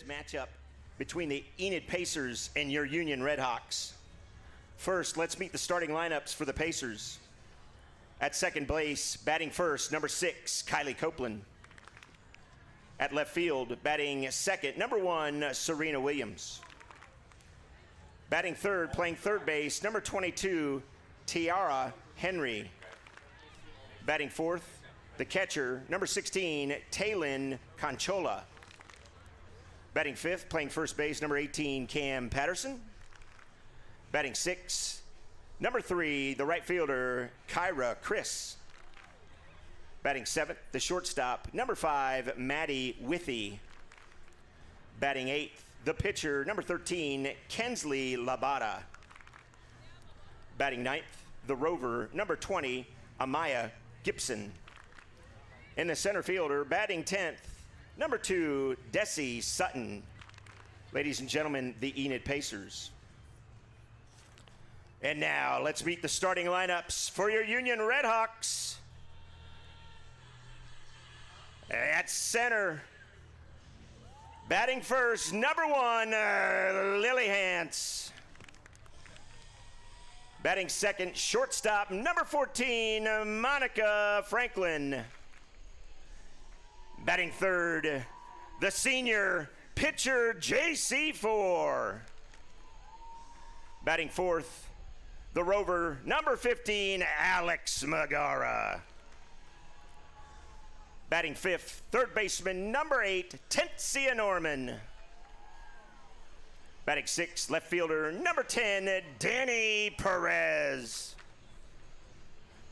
matchup between the Enid Pacers and your Union Redhawks. First, let's meet the starting lineups for the Pacers. At second base, batting first, number 6, Kylie Copeland. At left field, batting second, number 1, Serena Williams. Batting third, playing third base, number 22, Tiara Henry. Batting fourth, the catcher, number 16, Taylin Conchola. Batting fifth, playing first base, number 18, Cam Patterson. Batting sixth, number 3, the right fielder, Kyra Chris. Batting seventh, the shortstop, number 5, Maddie Withy. Batting eighth, the pitcher, number 13, Kensley Labata. Batting ninth, the rover, number 20, Amaya Gibson. And the center fielder, batting 10th, number 2, Desi Sutton. Ladies and gentlemen, the Enid Pacers. And now, let's meet the starting lineups for your Union Redhawks. At center, batting first, number 1, Lily Hance. Batting second, shortstop, number 14, Monica Franklin. Batting third, the senior pitcher, JC4. Batting fourth, the rover, number 15, Alex Magara. Batting fifth, third baseman, number 8, Tensia Norman. Batting sixth, left fielder, number 10, Danny Perez.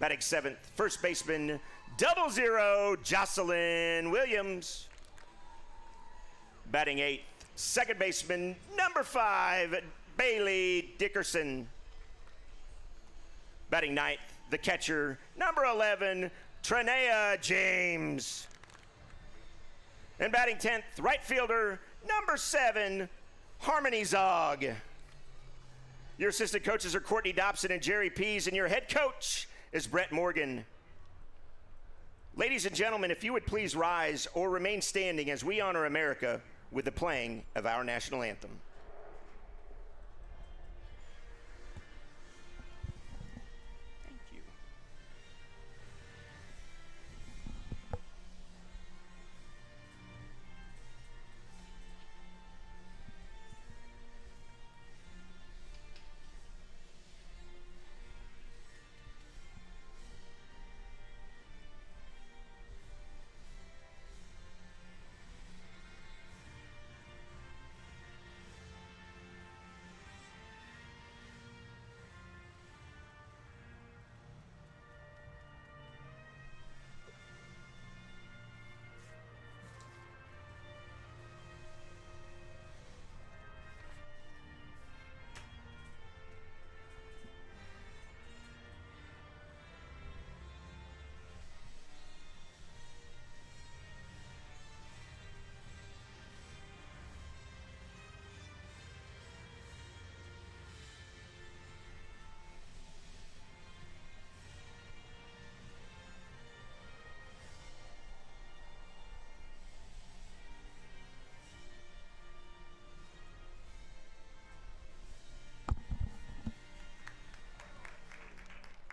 Batting seventh, first baseman, 00, Jocelyn Williams. Batting eighth, second baseman, number 5, Bailey Dickerson. Batting ninth, the catcher, number 11, Trinea James. And batting 10th, right fielder, number 7, Harmony Zog. Your assistant coaches are Courtney Dobson and Jerry Pease, and your head coach is Brett Morgan. Ladies and gentlemen, if you would please rise or remain standing as we honor America with the playing of our national anthem.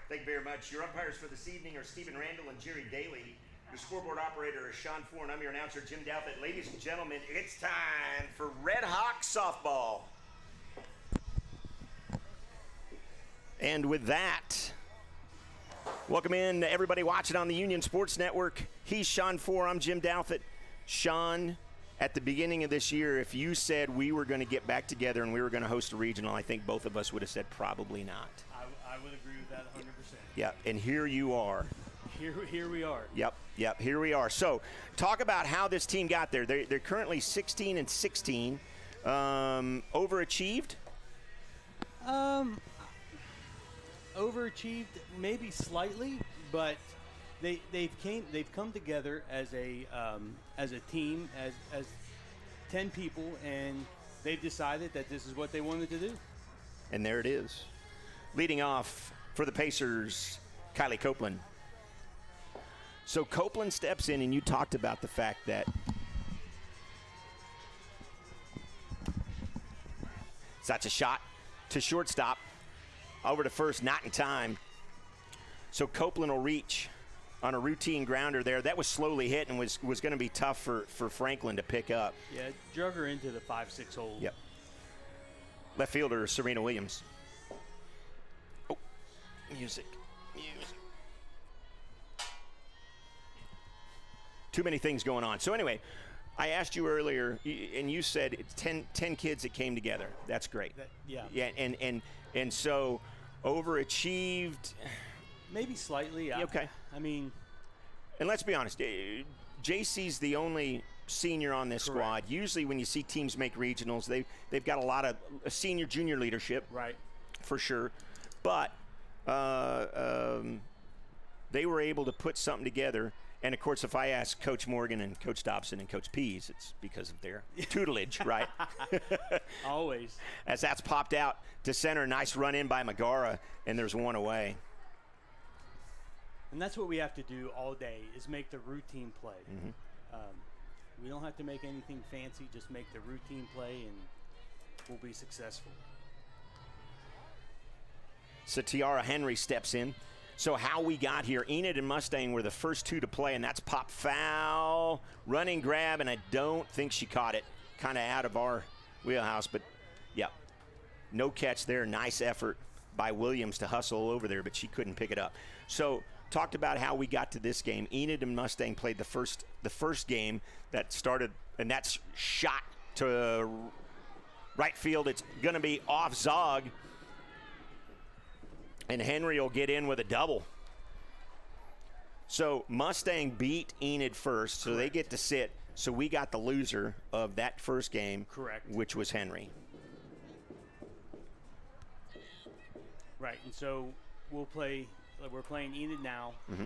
Thank you very much. Your umpires for this evening are Stephen Randall and Jerry Daly. Your scoreboard operator is Sean Four, and I'm your announcer, Jim Douthit. Ladies and gentlemen, it's time for Red Hawk softball. And with that, welcome in to everybody watching on the Union Sports Network. He's Sean Four, I'm Jim Douthit. Sean, at the beginning of this year, if you said we were going to get back together and we were going to host a regional, I think both of us would have said probably not. I would agree with that 100%. Yeah, and here you are. Here we are. Yep, here we are. So, talk about how this team got there. They're currently 16 and 16. Overachieved? Overachieved, maybe slightly, but they've come together as a team, as 10 people, and they've decided that this is what they wanted to do. And there it is. Leading off for the Pacers, Kylie Copeland. So Copeland steps in, and you talked about the fact that So that's a shot to shortstop. Over to first, not in time. So Copeland will reach on a routine grounder there. That was slowly hit and was going to be tough for Franklin to pick up. Yeah, drug her into the 5-6 hole. Yep. Left fielder, Serena Williams. Oh, music. Too many things going on. So anyway, I asked you earlier, and you said it's 10 kids that came together. That's great. Yeah. Yeah, and so overachieved. Maybe slightly. Okay. I mean, and let's be honest, JC's the only senior on this squad. Usually when you see teams make regionals, they've got a lot of senior, junior leadership. Right. For sure. But they were able to put something together. And, of course, if I ask Coach Morgan and Coach Dobson and Coach Pease, it's because of their tutelage, right? Always. As that's popped out to center, nice run in by Megara, and there's one away. And that's what we have to do all day is make the routine play. Mm-hmm. We don't have to make anything fancy, just make the routine play, and we'll be successful. So Tiara Henry steps in. So how we got here, Enid and Mustang were the first two to play, and that's pop foul, running grab, and I don't think she caught it. Kind of out of our wheelhouse, but yeah, no catch there. Nice effort by Williams to hustle over there, but she couldn't pick it up. So talked about how we got to this game. Enid and Mustang played the first game that started, and that's shot to right field. It's going to be off Zog. And Henry will get in with a double. So Mustang beat Enid first, so they get to sit. So we got the loser of that first game, correct, which was Henry. Right, and so we're playing Enid now, mm-hmm.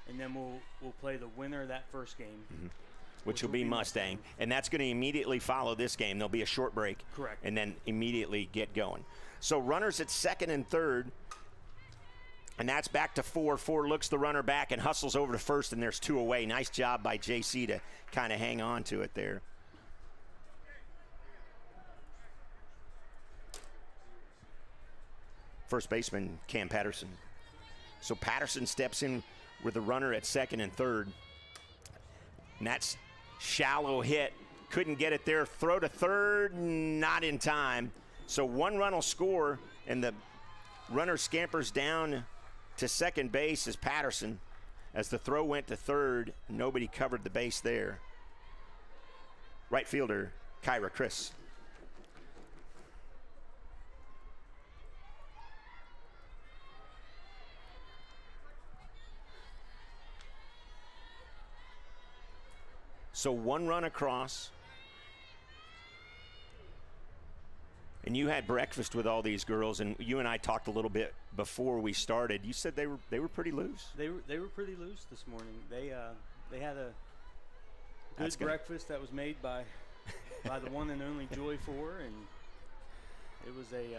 and then we'll play the winner of that first game, mm-hmm. which will be Mustang, and that's going to immediately follow this game. There'll be a short break, correct, and then immediately get going. So runners at second and third. And that's back to four. Four looks the runner back and hustles over to first, and there's two away. Nice job by JC to kind of hang on to it there. First baseman, Cam Patterson. So Patterson steps in with the runner at second and third. And that's shallow hit. Couldn't get it there. Throw to third, not in time. So one run will score, and the runner scampers down to second base as Patterson. As the throw went to third, nobody covered the base there. Right fielder, Kyra Chris. So one run across. And you had breakfast with all these girls, and you and I talked a little bit before we started. You said they were pretty loose. They were pretty loose this morning. They had a good breakfast that was made by the one and only Joy Four, and it was a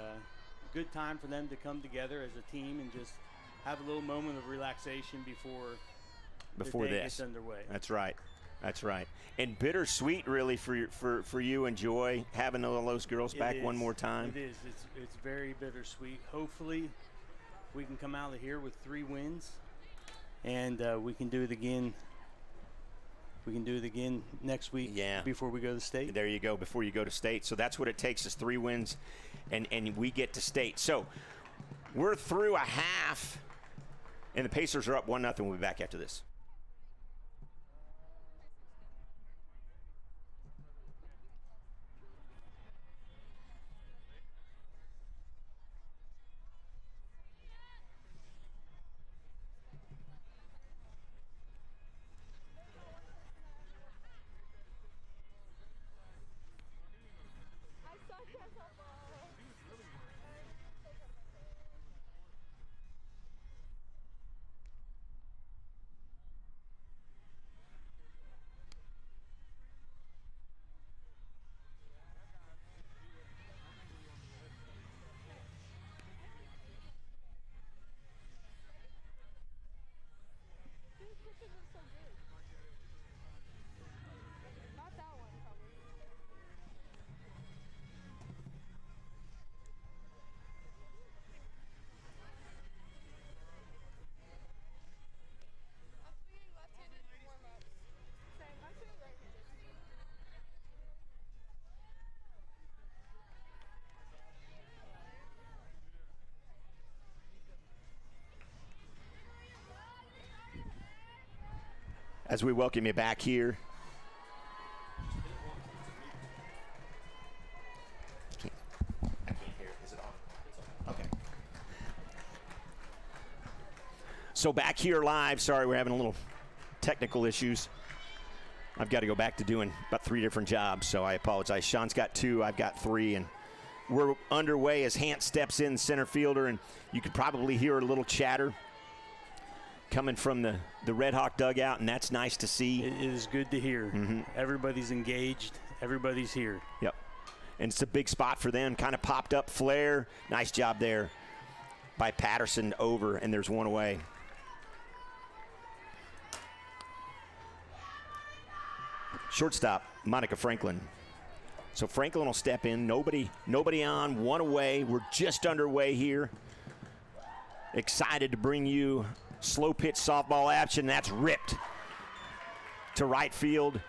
good time for them to come together as a team and just have a little moment of relaxation before the day gets underway. That's right. That's right. And bittersweet, really, for you and Joy, having all those girls back one more time. It is. It's very bittersweet. Hopefully, we can come out of here with 3 wins, and we can do it again. We can do it again next week. Yeah. Before we go to state. There you go. Before you go to state. So that's what it takes is 3 wins, and we get to state. So we're through a half, and the Pacers are up 1-0. We'll be back after this. as we welcome you back here. I can't hear it. Is it off? Okay. So back here live, sorry we're having a little technical issues. I've got to go back to doing about 3 different jobs, so I apologize. Sean's got 2, I've got 3, and we're underway as Hant steps in, center fielder, and you could probably hear a little chatter coming from the Red Hawk dugout, and that's nice to see. It is good to hear. Everybody's engaged. Everybody's here. Yep. And it's a big spot for them. Kind of popped up flare. Nice job there by Patterson over, and there's 1 away. Shortstop, Monica Franklin. So Franklin will step in. Nobody on, 1 away. We're just underway here. Excited to bring you slow pitch softball action. That's ripped to right field.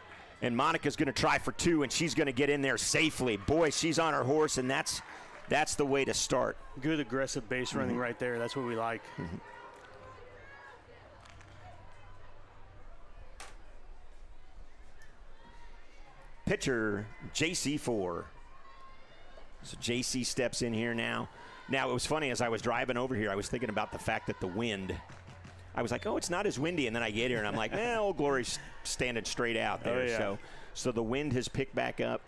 And Monica's going to try for 2, and she's going to get in there safely. Boy, she's on her horse, and that's the way to start. Good aggressive base running right there. That's what we like. Pitcher, JC4. So JC steps in here now. Now, it was funny, as I was driving over here, I was thinking about the fact that the wind, I was like, oh, it's not as windy, and then I get here, and I'm like, Old Glory's standing straight out there. Oh, yeah. So the wind has picked back up,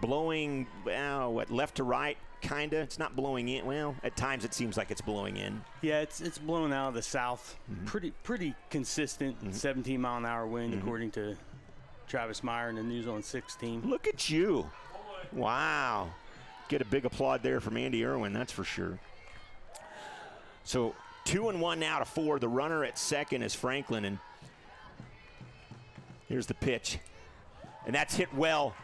blowing, left to right, kind of. It's not blowing in. Well, at times it seems like it's blowing in. Yeah, it's blowing out of the south. Pretty consistent, 17-mile-an-hour wind, according to Travis Meyer and the News on 6 team. Look at you. Wow. Get a big applaud there from Andy Irwin, that's for sure. So 2-1 now to 4. The runner at second is Franklin, and here's the pitch. And that's hit well.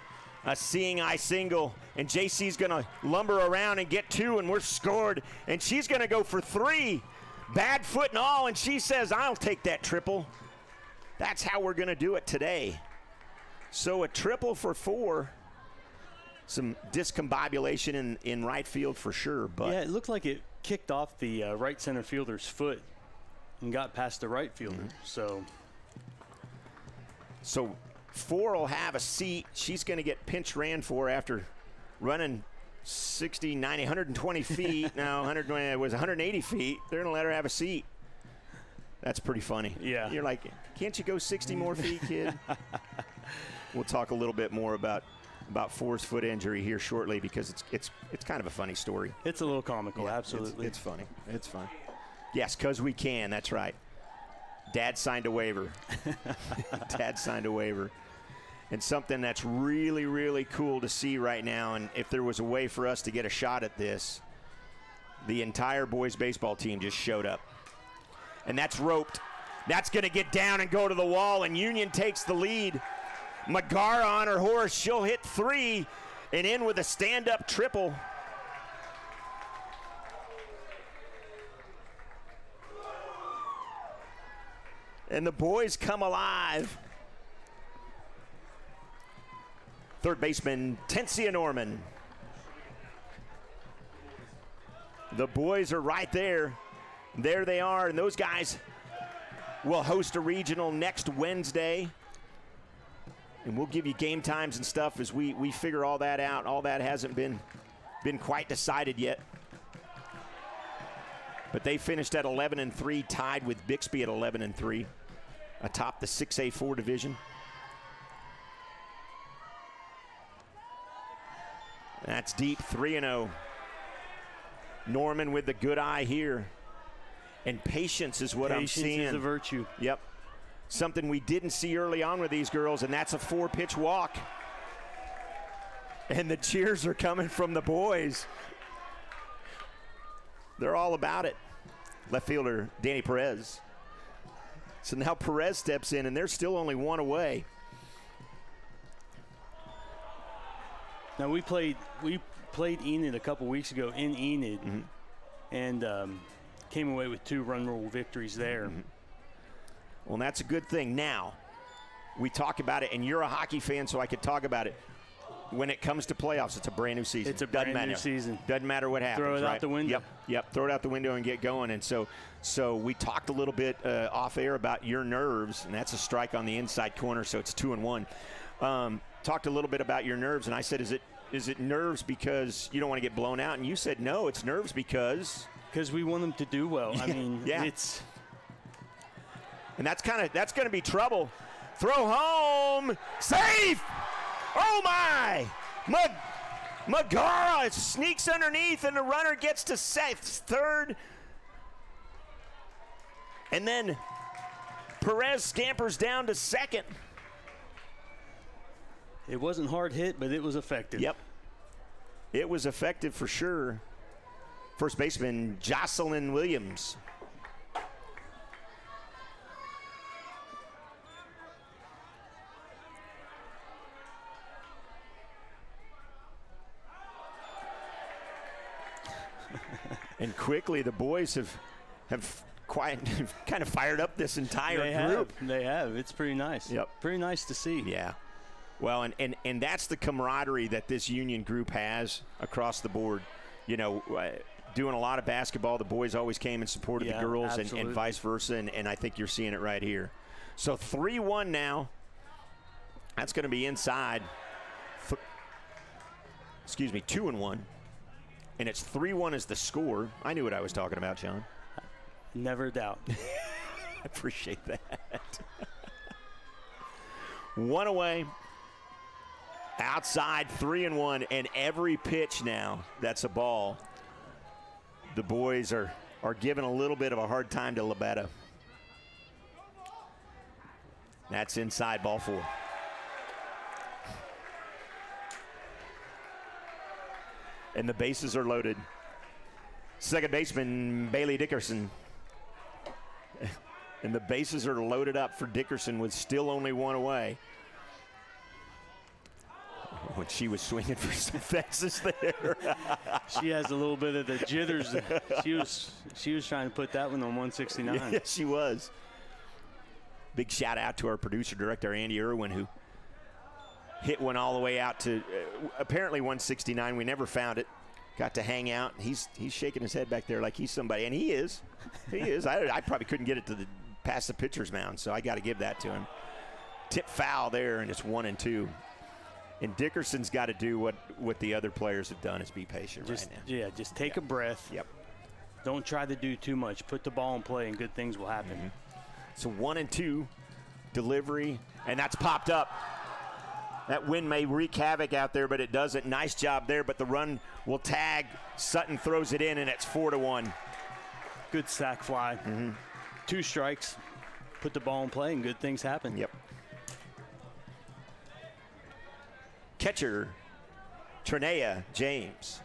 A seeing eye single, and JC's going to lumber around and get 2, and we're scored. And she's going to go for 3. Bad foot and all, and she says, I'll take that triple. That's how we're going to do it today. So a triple for 4. Some discombobulation in right field for sure. But yeah, it looked like it kicked off the right center fielder's foot and got past the right fielder. So 4 will have a seat. She's going to get pinch ran for after running 60, 90, 120 feet. Now 120, it was 180 feet. They're going to let her have a seat. That's pretty funny. Yeah. You're like, can't you go 60 more feet, kid? We'll talk a little bit more about 4's foot injury here shortly, because it's kind of a funny story. It's a little comical, Yeah, absolutely. It's funny. It's fun. Yes, because we can. That's right. Dad signed a waiver. Dad signed a waiver. And something that's really, really cool to see right now, and if there was a way for us to get a shot at this, the entire boys baseball team just showed up. And that's roped. That's going to get down and go to the wall, and Union takes the lead. Magara on her horse. She'll hit 3 and in with a stand-up triple. And the boys come alive. Third baseman, Tensia Norman. The boys are right there. There they are, and those guys will host a regional next Wednesday. And we'll give you game times and stuff as we figure all that out. All that hasn't been quite decided yet. But they finished at 11-3, tied with Bixby at 11-3, atop the 6A4 division. That's deep, 3-0. Norman with the good eye here. And patience is what I'm seeing. Patience is a virtue. Yep. Something we didn't see early on with these girls, and that's a 4-pitch walk. And the cheers are coming from the boys. They're all about it. Left fielder, Danny Perez. So now Perez steps in, and they're still only 1 away. Now we played Enid a couple weeks ago in Enid, and came away with 2 run rule victories there. Well, that's a good thing. Now, we talk about it, and you're a hockey fan, so I could talk about it. when it comes to playoffs, it's a brand new season. It's a brand new season. Doesn't matter what happens. Throw it right? out the window. Yep. Throw it out the window and get going. And so we talked a little bit off air about your nerves, and that's a strike on the inside corner, so it's 2-1. Talked a little bit about your nerves, and I said, is it nerves because you don't want to get blown out? And you said, no, it's nerves because we want them to do well. I mean, yeah. it's. And that's going to be trouble. Throw home. Safe. Oh, my. Magara sneaks underneath, and the runner gets to third. And then Perez scampers down to second. It wasn't hard hit, but it was effective. Yep. It was effective for sure. First baseman Jocelyn Williams. And quickly the boys have kind of fired up this entire group. They have. It's pretty nice. Yep. Pretty nice to see. Yeah. Well, and that's the camaraderie that this Union group has across the board. You know, doing a lot of basketball, the boys always came and supported the girls and vice versa, and I think you're seeing it right here. So 3-1 now. That's going to be inside. 2-1. And it's 3-1 is the score. I knew what I was talking about, John. Never a doubt. I appreciate that. One away. Outside, 3-1, and every pitch now that's a ball. The boys are giving a little bit of a hard time to Labetta. That's inside, ball 4. And the bases are loaded. Second baseman, Bailey Dickerson. And the bases are loaded up for Dickerson with still only one away. When she was swinging for some fences there. She has a little bit of the jitters. She was trying to put that one on 169. Yeah, she was. Big shout out to our producer director, Andy Irwin, who hit one all the way out to apparently 169. We never found it. Got to hang out. He's shaking his head back there like he's somebody, and he is. He is. I probably couldn't get it past the pitcher's mound, so I got to give that to him. Tip foul there, and it's 1-2. And Dickerson's got to do what the other players have done, is be patient right now. Yeah, just take a breath. Yep. Don't try to do too much. Put the ball in play, and good things will happen. Mm-hmm. So 1-2 delivery, and that's popped up. That wind may wreak havoc out there, but it doesn't. Nice job there, but the run will tag. Sutton throws it in, and it's 4-1. Good sack fly. Mm-hmm. 2 strikes. Put the ball in play, and good things happen. Yep. Catcher, Trinea James.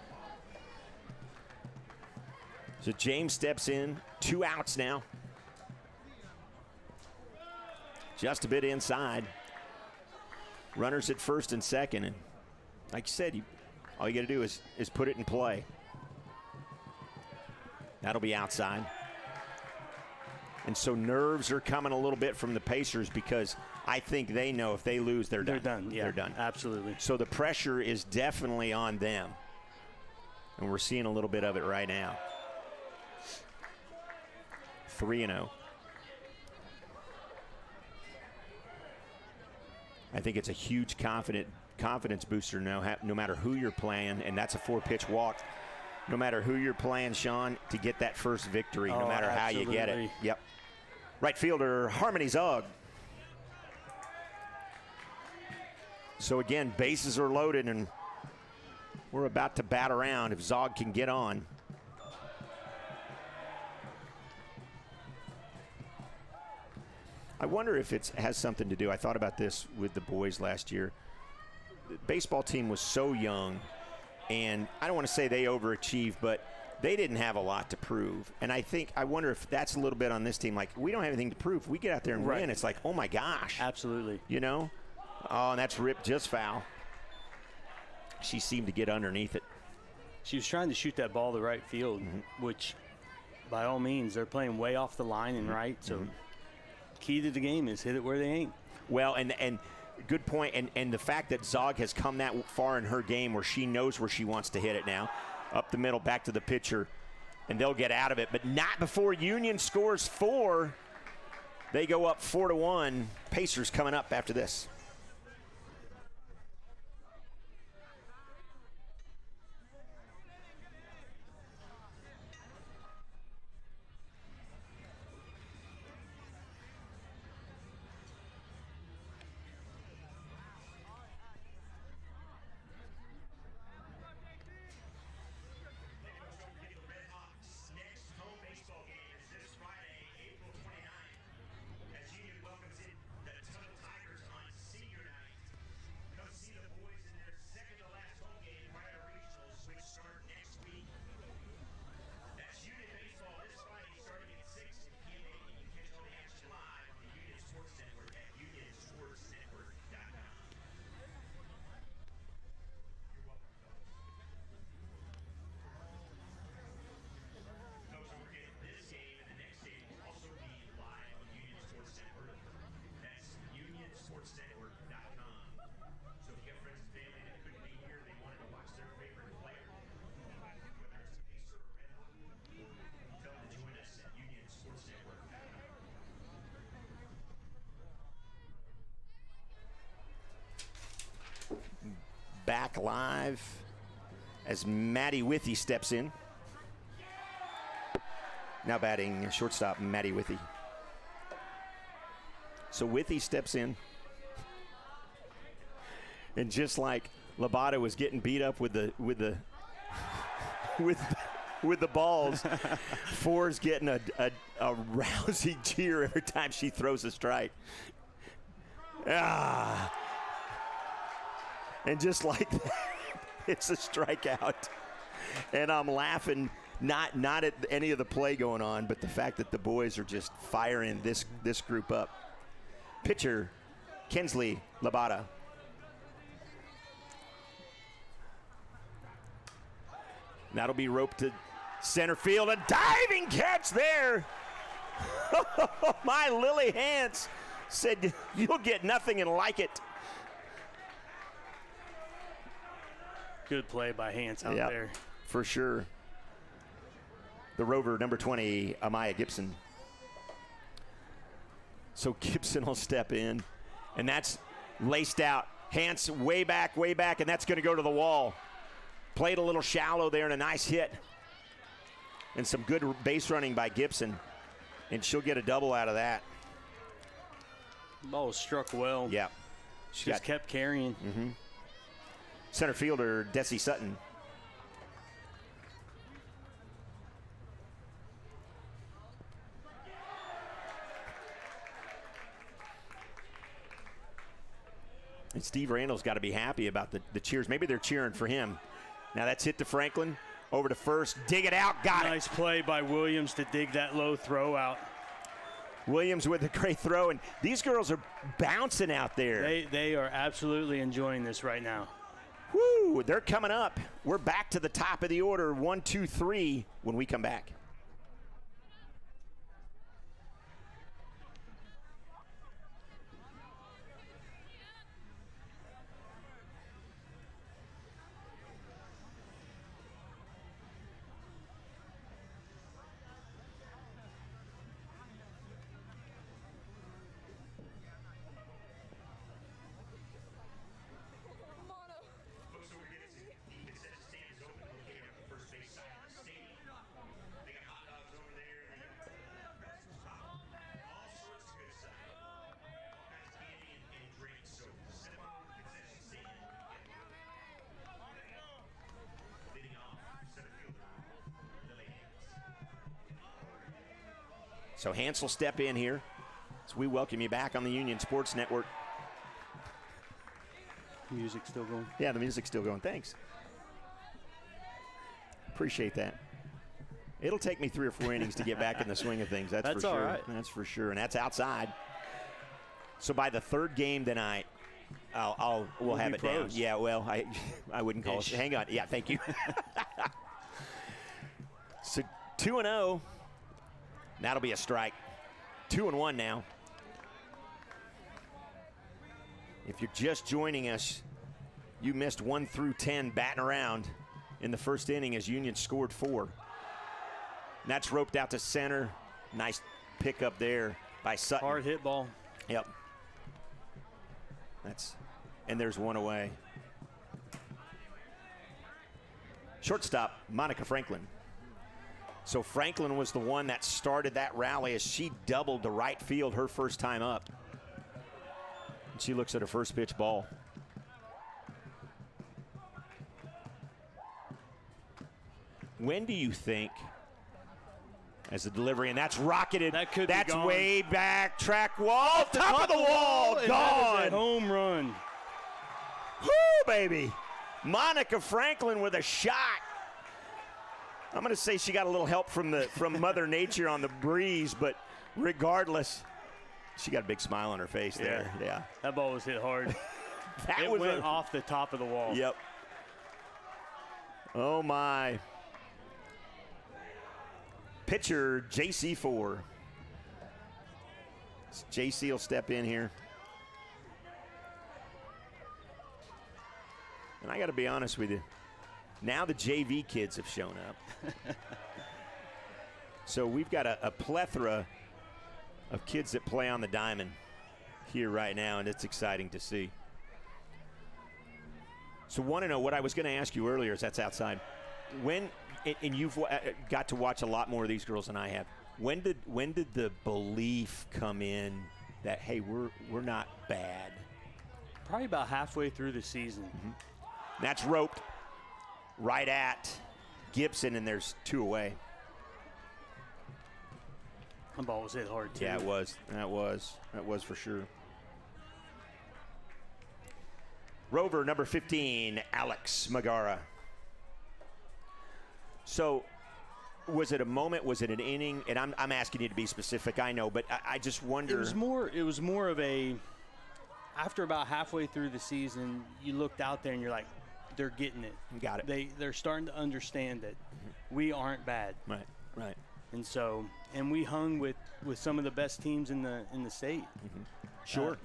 So James steps in. 2 outs now. Just a bit inside. Runners at first and second. And like you said, all you got to do is put it in play. That'll be outside. And so nerves are coming a little bit from the Pacers because I think they know if they lose, they're done. They're done, yeah. They're done. Absolutely. So the pressure is definitely on them. And we're seeing a little bit of it right now. 3-0. I think it's a huge confidence booster now, no matter who you're playing, and that's a 4-pitch walk. No matter who you're playing, Sean, to get that first victory, no matter how you get it. Yep. Right fielder, Harmony Zog. So again, bases are loaded, and we're about to bat around if Zog can get on. I wonder if it has something to do. I thought about this with the boys last year. The baseball team was so young, and I don't want to say they overachieved, but they didn't have a lot to prove. And I wonder if that's a little bit on this team. Like, we don't have anything to prove. We get out there and win. It's like, oh my gosh. Absolutely. You know? Oh, and that's ripped just foul. She seemed to get underneath it. She was trying to shoot that ball to right field, which, by all means, they're playing way off the line and right. So, key to the game is hit it where they ain't. Well, and Good point. And the fact that Zog has come that far in her game where she knows where she wants to hit it now. Up the middle, back to the pitcher, and they'll get out of it. But not before Union scores 4. They go up 4-1. Pacers coming up after this. Back live as Maddie Withy steps in. Now batting shortstop Maddie Withy. So Withy steps in. And just like Labata was getting beat up with the balls, Four's getting a rousing cheer every time she throws a strike. And just like that, it's a strikeout. And I'm laughing, not at any of the play going on, but the fact that the boys are just firing this group up. Pitcher, Kinsley Labata. That'll be roped to center field. A diving catch there. My Lily Hance said, "You'll get nothing and like it." Good play by Hance out there. For sure. The Rover, number 20, Amaya Gibson. So Gibson will step in, and that's laced out. Hance way back, and that's going to go to the wall. Played a little shallow there, and a nice hit. And some good base running by Gibson, and she'll get a double out of that. Ball was struck well. Yeah. She just kept carrying. Mm-hmm. Center fielder, Desi Sutton. And Steve Randall's got to be happy about the cheers. Maybe they're cheering for him. Now that's hit to Franklin. Over to first. Dig it out. Got it. Nice play by Williams to dig that low throw out. Williams with a great throw. And these girls are bouncing out there. They are absolutely enjoying this right now. Woo, they're coming up. We're back to the top of the order, 1, 2, 3, when we come back. So Hance will step in here as we welcome you back on the Union Sports Network. Music still going? Yeah, the music's still going. Thanks. Appreciate that. It'll take me 3 or 4 innings to get back in the swing of things. That's for sure. All right. That's for sure, and that's outside. So by the 3rd game tonight, we'll have it down. Yeah, well, I wouldn't call it. Hang on. Yeah, thank you. So 2-0. That'll be a strike. 2-1 now. If you're just joining us, you missed 1 through 10 batting around in the first inning as Union scored 4. And that's roped out to center. Nice pickup there by Sutton. Hard hit ball. Yep. And there's one away. Shortstop, Monica Franklin. So Franklin was the one that started that rally as she doubled to right field her first time up. And she looks at her first pitch ball. When do you think, as the delivery, and that's rocketed, that's way back, track wall, top of the wall, gone. That is a home run. Woo, baby. Monica Franklin with a shot. I'm going to say she got a little help from Mother Nature on the breeze, but regardless, she got a big smile on her face there. Yeah. That ball was hit hard. It went off the top of the wall. Yep. Oh, my. Pitcher, JC4. JC will step in here. And I got to be honest with you. Now the JV kids have shown up. So we've got a plethora of kids that play on the diamond here right now, and it's exciting to see. So want to know what I was going to ask you earlier, as that's outside. And you've got to watch a lot more of these girls than I have. When did the belief come in that, hey, we're not bad? Probably about halfway through the season. Mm-hmm. That's roped right at Gibson, and there's 2 away. The ball was hit hard, too. Yeah, it was. That was for sure. Rover, number 15, Alex Magara. So was it a moment? Was it an inning? And I'm asking you to be specific, I know, but I just wonder. It was more of a, after about halfway through the season, you looked out there and you're like, they're getting it. Got it. They're starting to understand that we aren't bad. Right. And so, and we hung with some of the best teams in the state. Mm-hmm. Sure.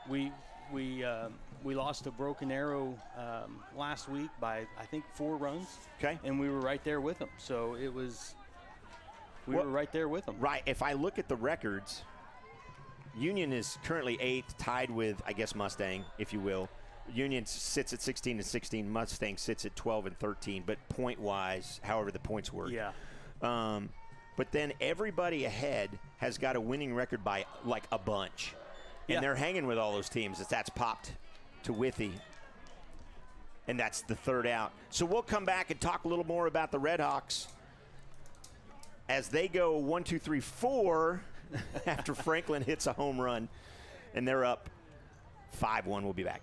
We lost to Broken Arrow last week by, I think, 4 runs. Okay. And we were right there with them. So it was, we were right there with them. Right. If I look at the records, Union is currently 8th, tied with, I guess, Mustang, if you will. Union sits at 16-16. Mustang sits at 12-13. But point-wise, however the points work. Yeah. But then everybody ahead has got a winning record by, like, a bunch. And they're hanging with all those teams. That's popped to Withy. And that's the 3rd out. So we'll come back and talk a little more about the Redhawks as they go 1, 2, 3, 4 after Franklin hits a home run. And they're up 5-1. We'll be back.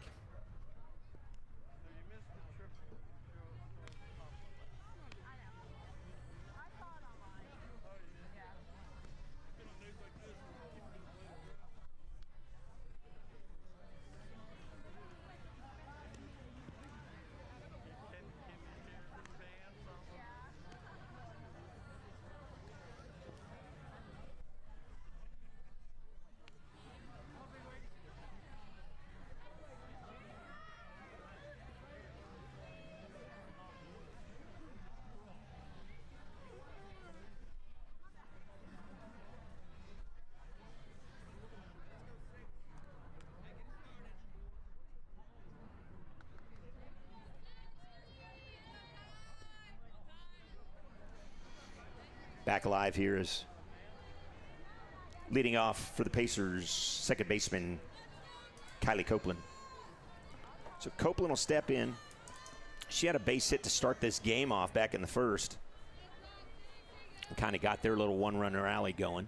Back live here is leading off for the Pacers, second baseman Kylie Copeland. So Copeland will step in. She had a base hit to start this game off back in the first. And kind of got their little one-runner rally going.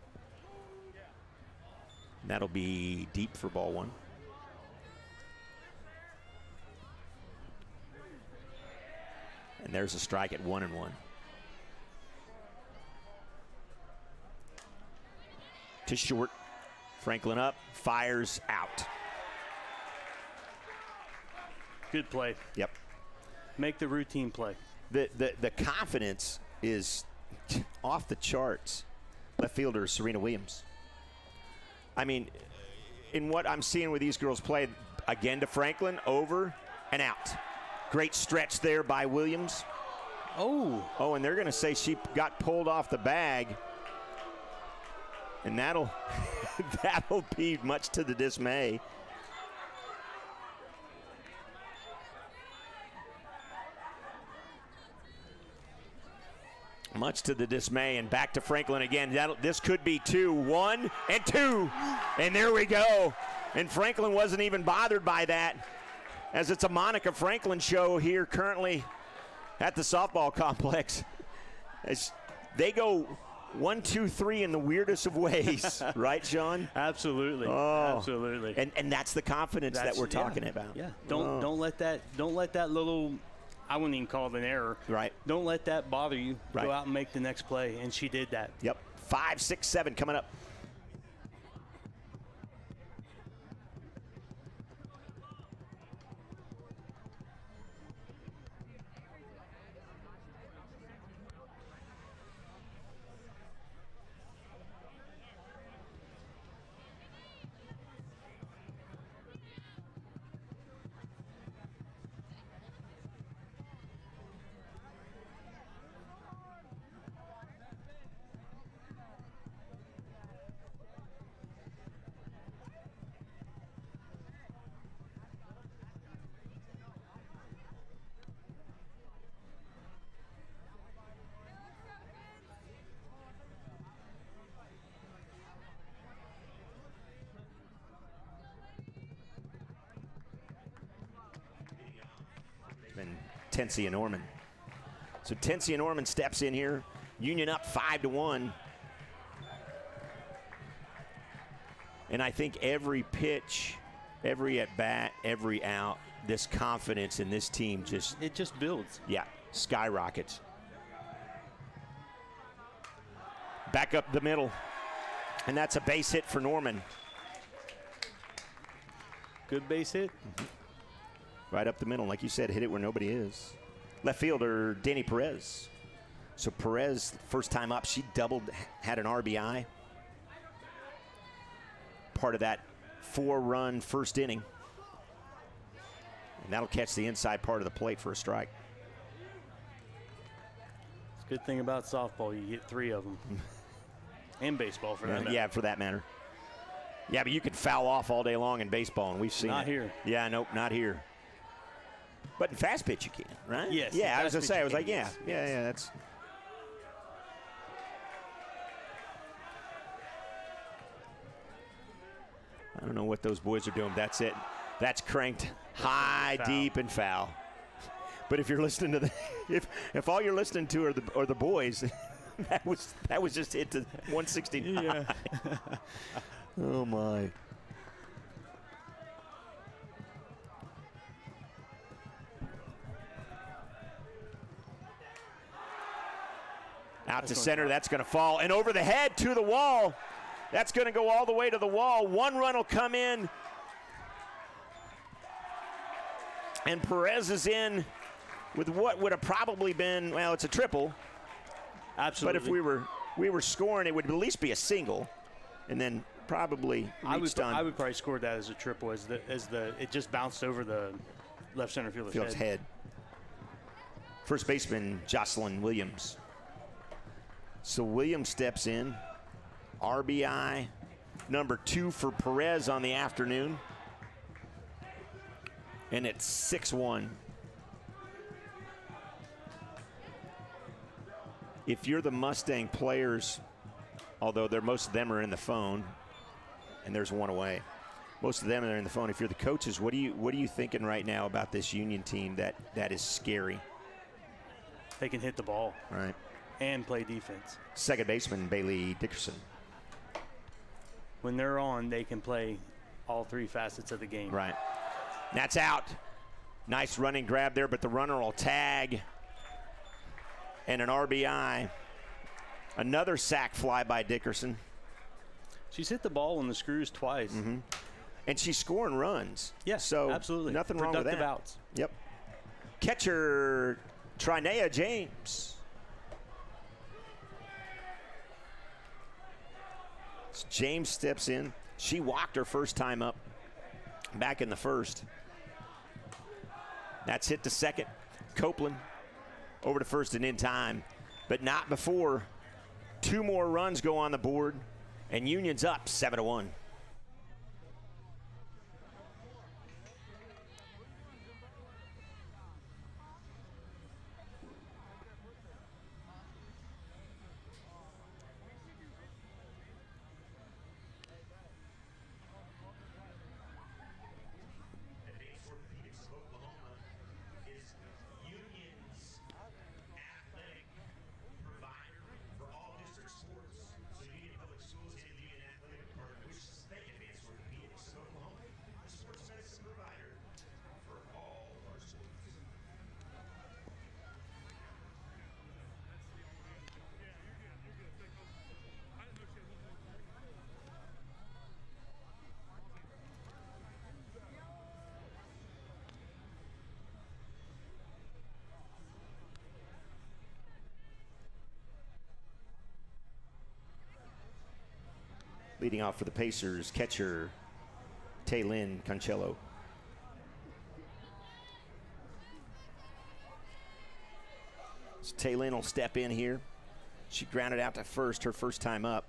And that'll be deep for ball 1. And there's a strike at 1-1. To short. Franklin up, fires out. Good play. Yep. Make the routine play. The confidence is off the charts. Left fielder Serena Williams. I mean, in what I'm seeing with these girls play, Again to Franklin, over and out. Great stretch there by Williams. Oh, and they're going to say she got pulled off the bag. And that'll be much to the dismay. Much to the dismay, and back to Franklin again. This could be 2, 1 and 2, and there we go. And Franklin wasn't even bothered by that, as it's a Monica Franklin show here currently at the softball complex. As they go 1, 2, 3 in the weirdest of ways, right, Sean? absolutely, Oh. absolutely. And that's the confidence that we're talking about. Yeah, don't let that little, I wouldn't even call it an error. Right. Don't let that bother you. Right. Go out and make the next play, and she did that. Yep. 5, 6, 7 coming up. And Tensia Norman. So Tensia Norman steps in here. Union up 5-1. And I think every pitch, every at bat, every out, this confidence in this team just builds. Yeah, skyrockets. Back up the middle. And that's a base hit for Norman. Good base hit. Right up the middle, like you said, hit it where nobody is. Left fielder, Danny Perez. So Perez, first time up, she doubled, had an RBI. Part of that 4-run first inning. And that'll catch the inside part of the plate for a strike. It's a good thing about softball, you get 3 of them. And baseball, for that matter. Yeah, for that matter. Yeah, but you can foul off all day long in baseball, and we've seen Not it. here. Yeah, nope, not here. But in fast pitch you can, right? Yes. Yeah, I was fast going to say, pitch I was you like, can, yeah, yes. yeah, that's. I don't know what those boys are doing. That's it. That's cranked high, Foul. deep, and foul. But if you're listening to the, if all you're listening to are the boys, that was just hit to 169. Yeah. Oh my. Out to center, that's going to fall. And over the head to the wall. That's going to go all the way to the wall. 1 run will come in. And Perez is in with what would have probably been, well, it's a triple. Absolutely. But if we were scoring, it would at least be a single. And then probably reached on. I would probably score that as a triple as it just bounced over the left center fielder's head. First baseman, Jocelyn Williams. So Williams steps in. RBI number 2 for Perez on the afternoon. And it's 6-1. If you're the Mustang players, although most of them are in the phone, and there's 1 away. Most of them are in the phone. If you're the coaches, what are you thinking right now about this Union team that is scary? They can hit the ball. Right. And play defense. Second baseman, Bailey Dickerson. When they're on, they can play all 3 facets of the game. Right. That's out. Nice running grab there, but the runner will tag. And an RBI. Another sac fly by Dickerson. She's hit the ball on the screws twice. Mm-hmm. And she's scoring runs. Yes, so absolutely. Nothing wrong with that. Productive outs. Yep. Catcher, Trinea James. James steps in. She walked her first time up. back in the first. That's hit to second. Copeland over to first and in time, but not before 2 more runs go on the board, and Union's up 7-1. Leading off for the Pacers, catcher Taylin Concello. So Taylin will step in here. She grounded out to first, her first time up.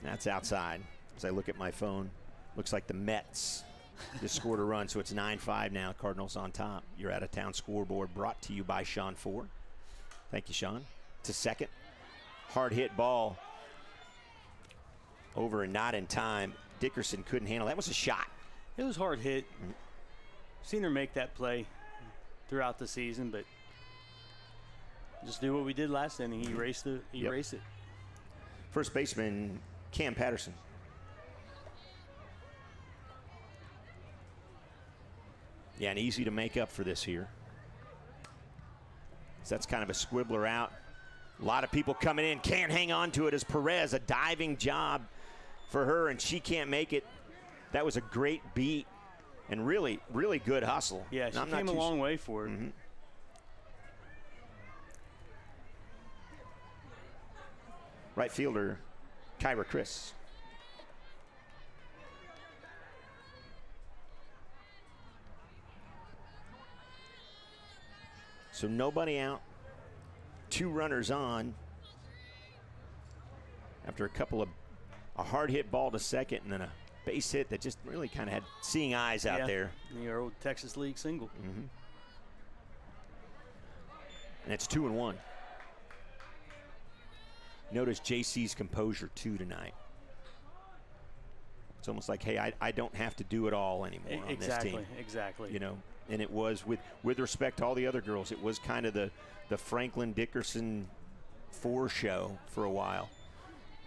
That's outside. As I look at my phone, looks like the Mets just scored a run, so it's 9-5 now. Cardinals on top. Your out-of-town scoreboard brought to you by Sean Ford. Thank you, Sean. To second. Hard hit ball. Over and not in time. Dickerson couldn't handle. That was a shot. It was hard hit. Seen her make that play throughout the season, but just do what we did last inning. Erase it. First baseman Cam Patterson. Yeah, and easy to make up for this here. So that's kind of a squibbler out. A lot of people coming in, can't hang on to it as Perez, a diving job for her, and she can't make it. That was a great beat and really, really good hustle. Yeah, she came a long way for it. Right fielder, Kyra Chris. So nobody out, 2 runners on after a hard hit ball to second and then a base hit that just really kind of had seeing eyes out there. Your old Texas League single. And it's 2-1. Notice JC's composure too tonight. It's almost like, hey, I don't have to do it all anymore on this team. Exactly. You know, and it was with respect to all the other girls, it was kind of the Franklin Dickerson 4 show for a while.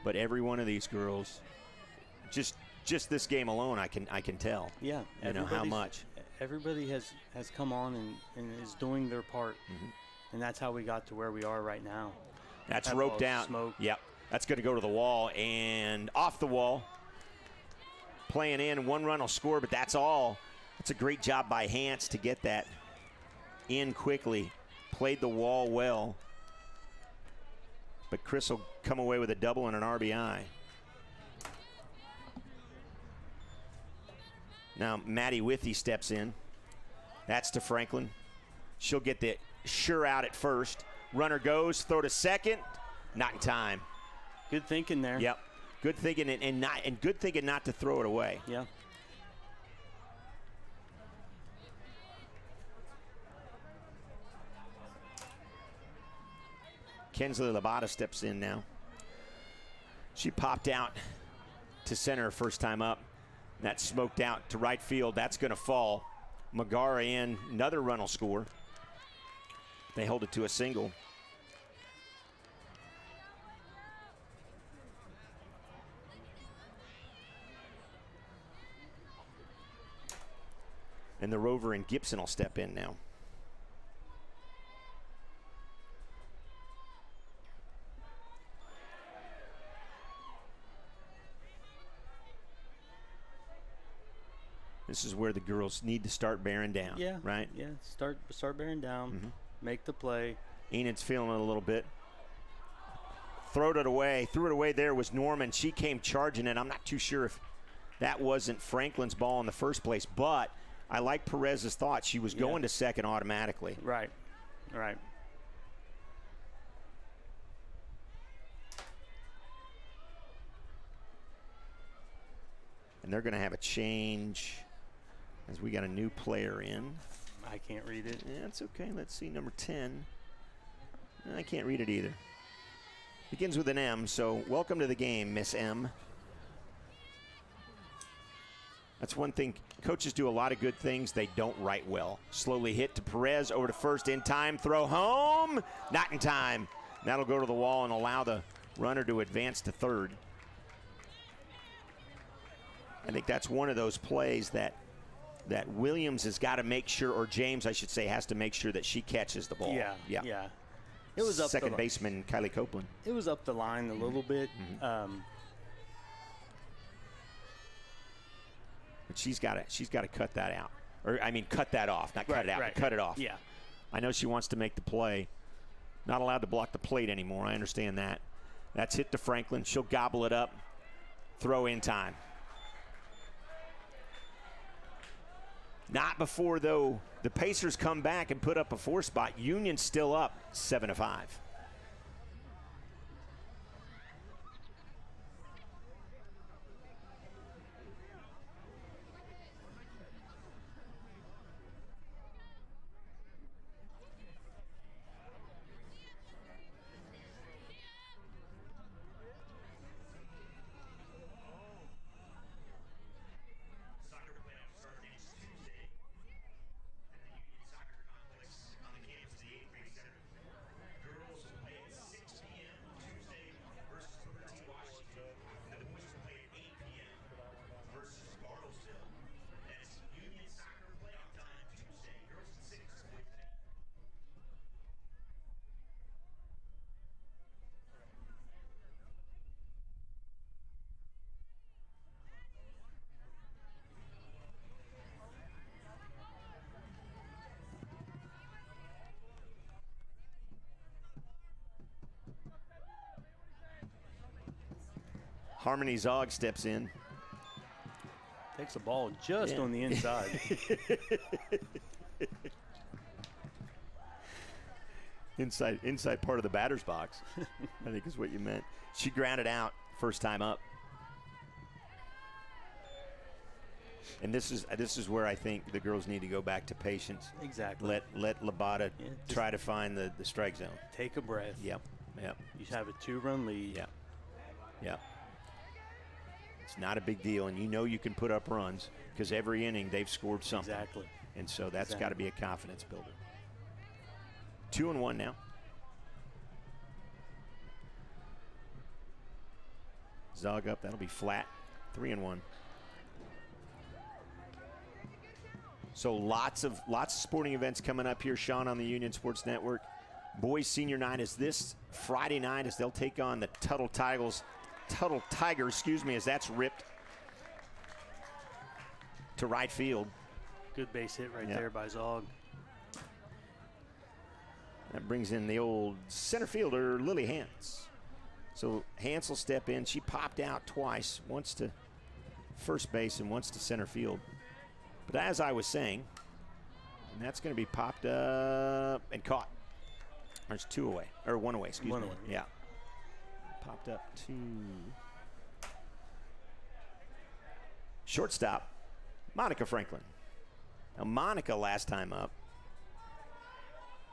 But every one of these girls, just this game alone, I can tell. Yeah, you know how much. Everybody has come on and is doing their part, and that's how we got to where we are right now. That's roped out. Smoke. Yep, that's going to go to the wall and off the wall. Playing in, 1 run will score, but that's all. That's a great job by Hance to get that in quickly. Played the wall well. But Chris will come away with a double and an RBI. Now Maddie Withy steps in. That's to Franklin. She'll get the sure out at first. Runner goes, throw to second. Not in time. Good thinking there. Yep. Good thinking and good thinking not to throw it away. Yeah. Kinsley Labata steps in now. She popped out to center first time up. That smoked out to right field. That's going to fall. Magara in. Another run will score. They hold it to a single. And the Rover and Gibson will step in now. This is where the girls need to start bearing down. Yeah. Right? Yeah. Start bearing down. Make the play. Enid's feeling it a little bit. threw it away there was Norman. She came charging in. I'm not too sure if that wasn't Franklin's ball in the first place, but I like Perez's thought. She was going to second automatically. Right. And they're going to have a change as we got a new player in. I can't read it. Yeah, it's okay. Let's see, number 10. I can't read it either. Begins with an M, so welcome to the game, Miss M. That's one thing. Coaches do a lot of good things. They don't write well. Slowly hit to Perez, over to first in time. Throw home. Not in time. That'll go to the wall and allow the runner to advance to third. I think that's one of those plays that Williams has got to make sure, or James, I should say, has to make sure that she catches the ball. Yeah. It was up second baseman Kylie Copeland. It was up the line a little bit. But she's got to cut that out, or I mean, cut that off, not cut it out, but cut it off. Yeah. I know she wants to make the play. Not allowed to block the plate anymore. I understand that. That's hit to Franklin. She'll gobble it up. Throw in time. Not before, though, the Pacers come back and put up a 4 spot. Union's still up 7-5. Harmony Zog steps in. Takes the ball just on the inside. inside part of the batter's box, I think is what you meant. She grounded out first time up. And this is where I think the girls need to go back to patience. Exactly. Let Labata try to find the strike zone. Take a breath. Yep. You have a 2-run lead. Yep. It's not a big deal, and you know you can put up runs because every inning they've scored something. Exactly. And so that's got to be a confidence builder. 2-1 now. Zog up. That'll be flat. 3-1. So lots of sporting events coming up here, Sean, on the Union Sports Network. Boys Senior Night is this Friday night as they'll take on the Tuttle Tigers, as that's ripped to right field. Good base hit right there by Zog. That brings in the old center fielder, Lily Hance. So Hance will step in. She popped out twice, once to first base and once to center field. But as I was saying, and that's going to be popped up and caught. There's 2 away, or 1 away, excuse me. 1 away. Yeah. Popped up to shortstop, Monica Franklin. Now, Monica last time up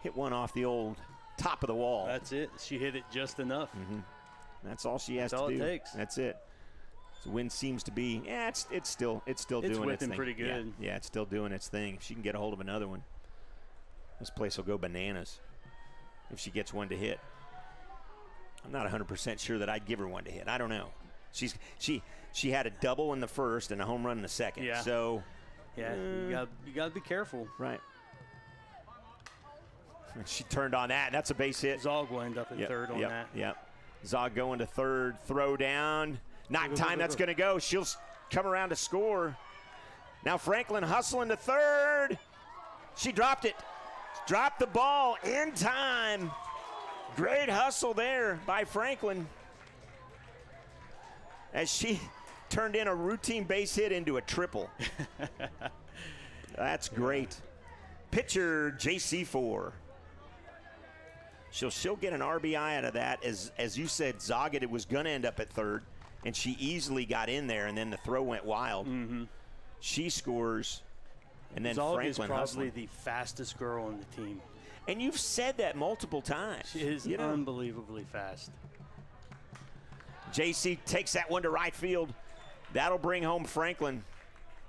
hit one off the old top of the wall. That's it. She hit it just enough. That's all she has to do. That's all it takes. That's it. The wind seems to be, it's still doing its thing. Pretty good. Yeah, it's still doing its thing. If she can get a hold of another one, this place will go bananas if she gets one to hit. I'm not 100% sure that I'd give her one to hit. I don't know. She had a double in the first and a home run in the second. Yeah. So you got to be careful. Right. And she turned on that. That's a base hit. Zog will end up at third on that. Yep. Zog going to third. Throw down. Not in time. That's going to go. She'll come around to score. Now Franklin hustling to third. She dropped it. Dropped the ball in time. Great hustle there by Franklin as she turned in a routine base hit into a triple. That's great. Pitcher JC4. She'll get an RBI out of that. As you said, Zagat was going to end up at third, and she easily got in there, and then the throw went wild. Mm-hmm. She scores, and then Zagat Franklin is probably hustling. the fastest girl on the team. And you've said that multiple times. She is unbelievably fast. JC takes that one to right field. That'll bring home Franklin,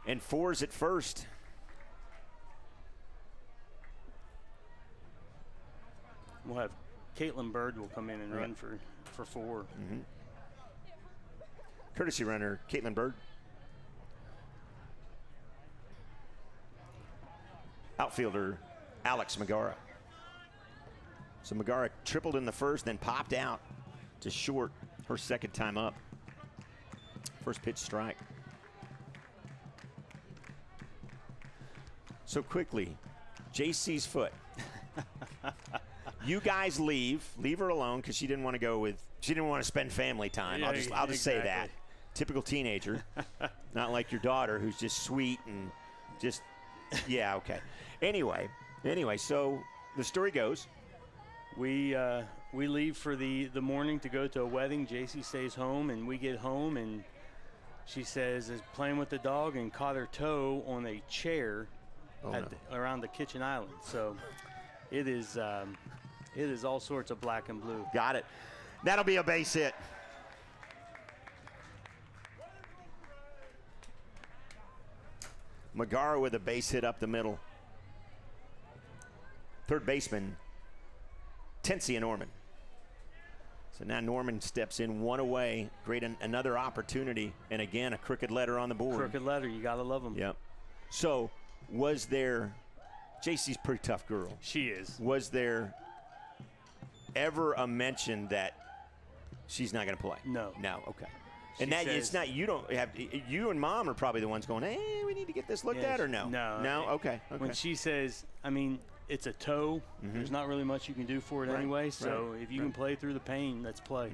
and four's at first. We'll have Caitlin Bird will come in and run for four. Mm-hmm. Courtesy runner, Caitlin Bird. Outfielder, Alex Megara. So Megara tripled in the first, then popped out to short her second time up. First pitch strike. So quickly, JC's foot. You guys leave her alone because she didn't want to spend family time. Yeah, I'll just say that. Typical teenager. Not like your daughter who's just sweet and just, yeah, okay. Anyway, so the story goes. We leave for the morning to go to a wedding. JC stays home, and we get home, and she says is playing with the dog and caught her toe on a chair around the kitchen island. So it is all sorts of black and blue. Got it. That'll be a base hit. Megara with a base hit up the middle. Third baseman, Tensia Norman. So now Norman steps in, one away. Great, another opportunity. And again, a crooked letter on the board. Crooked letter, you got to love them. Yep. So was there, JC's a pretty tough girl. She is. Was there ever a mention that she's not going to play? No. No, okay. She And that says, it's not, you and Mom are probably the ones going, hey, we need to get this looked at, or no? No. Okay. When she says, I mean, it's a toe, there's not really much you can do for it anyway, so if you can play through the pain, let's play.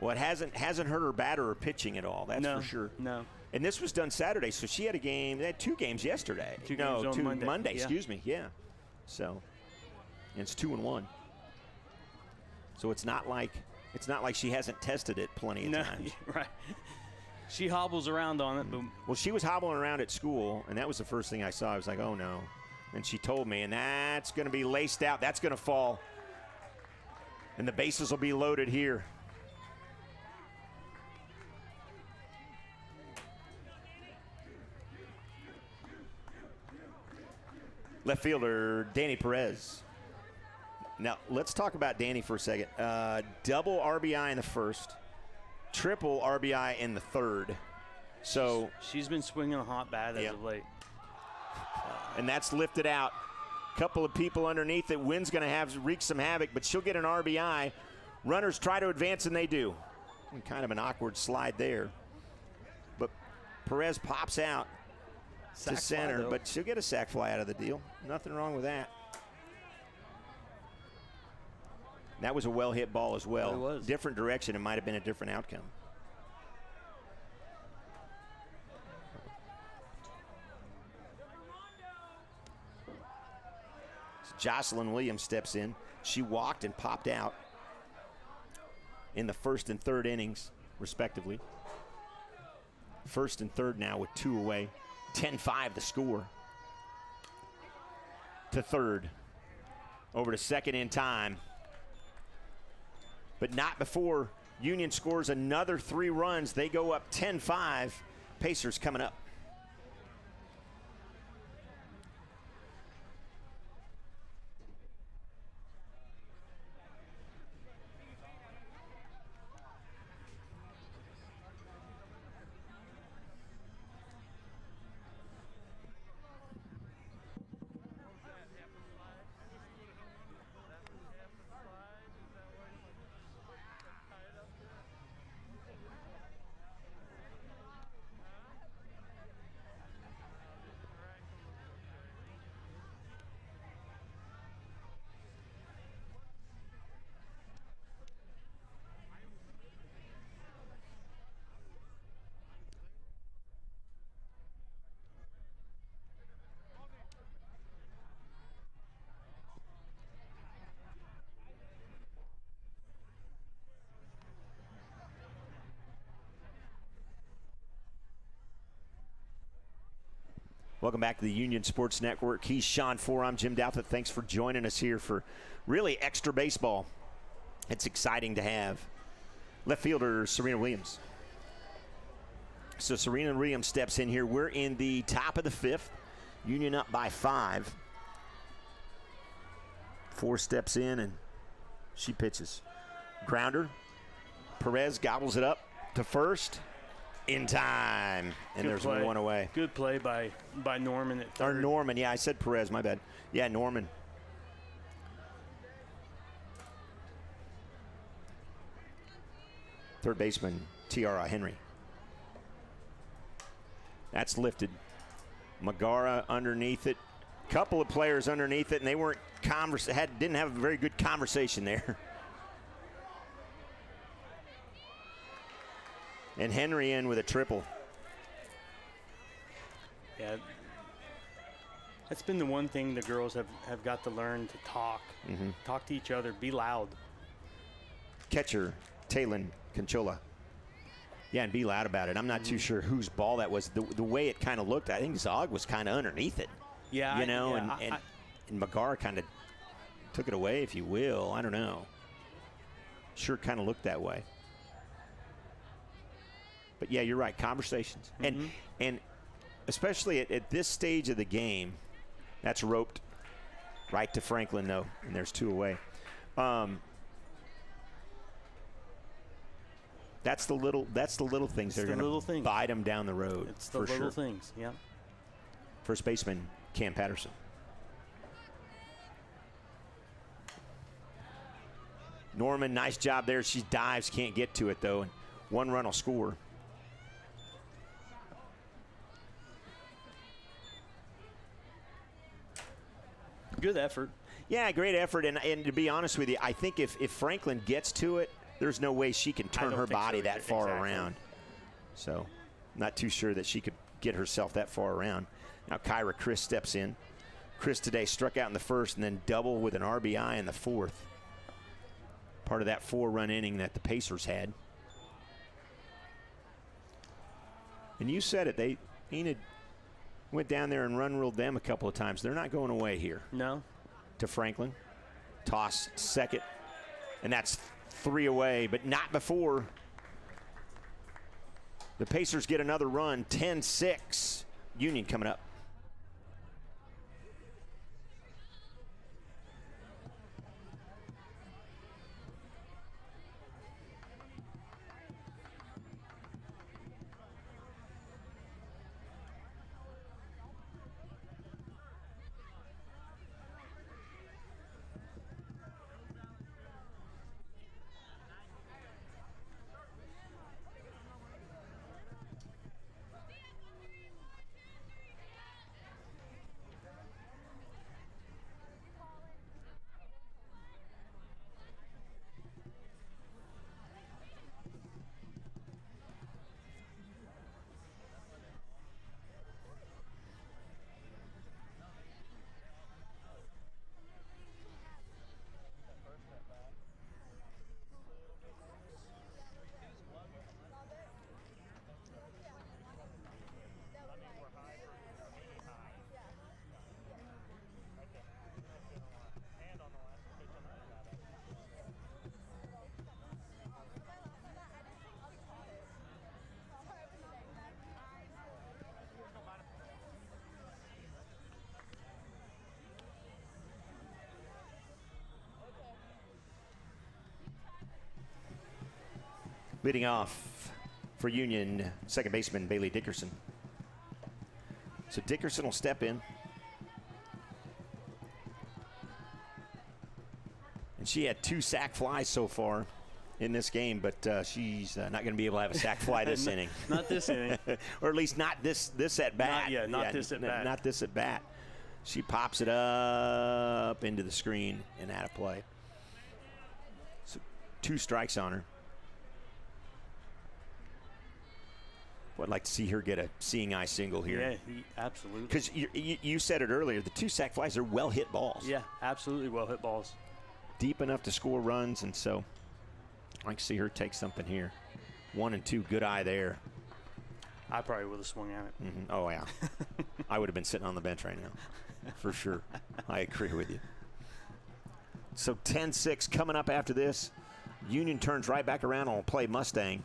Well, it hasn't hurt her batter or pitching at all, that's for sure. No. And this was done Saturday, so she had they had two games yesterday. Two Monday. Excuse me, yeah. So, and it's 2-1. So it's not like she hasn't tested it plenty of times. Right. She hobbles around on it. But well, she was hobbling around at school, and that was the first thing I saw. I was like, oh, no. And she told me, and that's going to be laced out. That's going to fall. And the bases will be loaded here. Left fielder, Danny Perez. Now, let's talk about Danny for a second. Double RBI in the first, triple RBI in the third. So she's been swinging a hot bat as of late. And that's lifted out. Couple of people underneath it. Wind's going to wreak some havoc, but she'll get an RBI. Runners try to advance, and they do. And kind of an awkward slide there. But Perez pops out to center, but she'll get a sac fly out of the deal. Nothing wrong with that. That was a well-hit ball as well. It was. Different direction. It might have been a different outcome. So Jocelyn Williams steps in. She walked and popped out in the first and third innings, respectively. First and third now with two away. 10-5 the score. To third. Over to second in time. But not before Union scores another 3 runs. They go up 10-5. Pacers coming up. Welcome back to the Union Sports Network. He's Sean Four. I'm Jim Douthit. Thanks for joining us here for really extra baseball. It's exciting to have. Left fielder Serena Williams. So Serena Williams steps in here. We're in the top of the fifth. Union up by 5. 4 steps in, and she pitches. Grounder. Perez gobbles it up to first. In time, and Good there's play. 1 away. Good play by Norman at third. Or Norman, yeah, I said Perez, my bad. Yeah, Norman. Third baseman, Tiara Henry. That's lifted. Magara underneath it. Couple of players underneath it, and they weren't didn't have a very good conversation there. And Henry in with a triple. Yeah, that's been the one thing the girls have got to learn to talk. Talk to each other, be loud. Catcher, Talon Conchola. Yeah, and be loud about it. I'm not too sure whose ball that was. The way it kind of looked, I think Zog was kind of underneath it. Yeah, and Magar kind of took it away, if you will. I don't know. Sure kind of looked that way. But yeah, you're right. Conversations, and especially at this stage of the game, that's roped right to Franklin though, and there's 2 away. That's the little things that are going to bite them down the road. It's the little things. Yeah. First baseman Cam Patterson. Norman, nice job there. She dives, can't get to it though, and 1 run will score. Good effort. Yeah, great effort. And to be honest with you, I think if Franklin gets to it, there's no way she can turn her body that far around. So, not too sure that she could get herself that far around. Now, Kyra Chris steps in. Chris today struck out in the first and then double with an RBI in the 4th. Part of that 4-run inning that the Pacers had. And you said it. Enid went down there and run-ruled them a couple of times. They're not going away here. No. To Franklin. Toss second. And that's 3 away, but not before the Pacers get another run. 10-6. Union coming up. Leading off for Union, second baseman Bailey Dickerson. So Dickerson will step in. And she had 2 sac flies so far in this game, but she's not going to be able to have a sac fly this inning. Not this inning. Or at least not this at bat. Not this at bat. Not this at bat. She pops it up into the screen and out of play. So 2 strikes on her. I'd like to see her get a seeing eye single here. Yeah, absolutely. Because you said it earlier, the 2 sac flies are well hit balls. Yeah, absolutely well hit balls. Deep enough to score runs, and so I'd like to see her take something here. 1 and 2, good eye there. I probably would have swung at it. Oh, yeah. I would have been sitting on the bench right now, for sure. I agree with you. So 10-6 coming up after this. Union turns right back around and will play Mustang.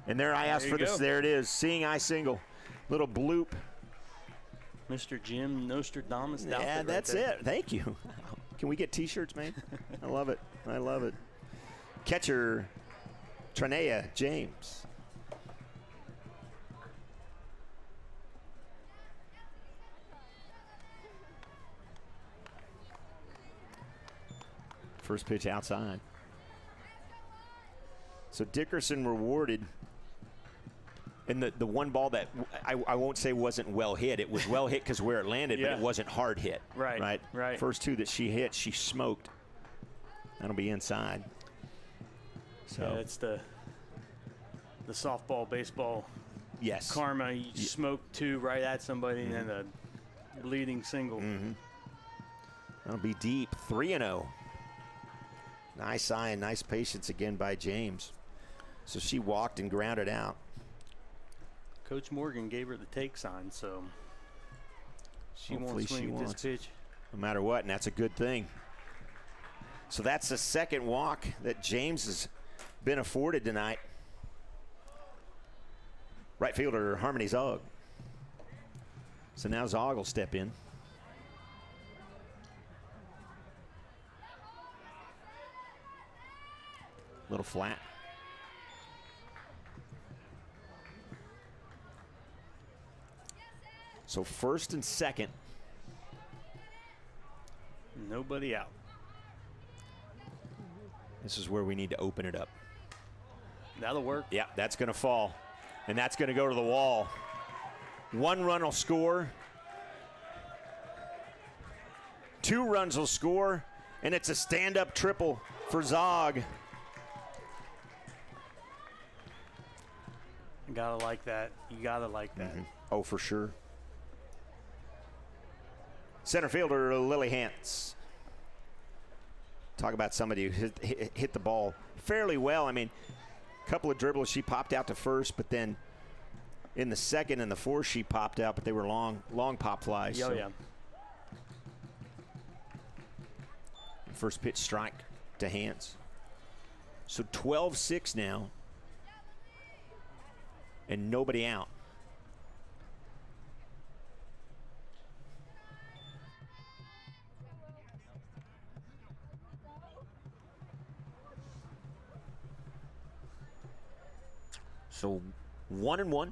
And there I asked for this. There it is. Seeing eye single. Little bloop. Mr. Jim Nostradamus. Yeah, that's it. Thank you. Can we get T-shirts, man? I love it. I love it. Catcher, Trinea James. First pitch outside. So Dickerson rewarded. And the one ball that I won't say wasn't well hit. It was well hit because where it landed, but it wasn't hard hit. Right. First two that she hit, she smoked. That'll be inside. So yeah, it's the softball, baseball karma. You smoke two right at somebody and then a leading single. That'll be deep. 3-0. Nice eye and nice patience again by James. So she walked and grounded out. Coach Morgan gave her the take sign, so she Hopefully won't swing at this pitch. No matter what, and that's a good thing. So that's the second walk that James has been afforded tonight. Right fielder Harmony Zog. So now Zog will step in. Little flat. So first and second. Nobody out. This is where we need to open it up. That'll work. Yeah, that's going to fall. And that's going to go to the wall. One run will score. 2 runs will score. And it's a stand-up triple for Zog. You gotta like that. You gotta like that. Oh, for sure. Center fielder Lily Hance. Talk about somebody who hit the ball fairly well. I mean, a couple of dribbles, she popped out to first, but then in the second and the fourth, she popped out, but they were long pop flies. Oh, yeah. First pitch strike to Hance. So 12-6 now. And nobody out. So 1-1,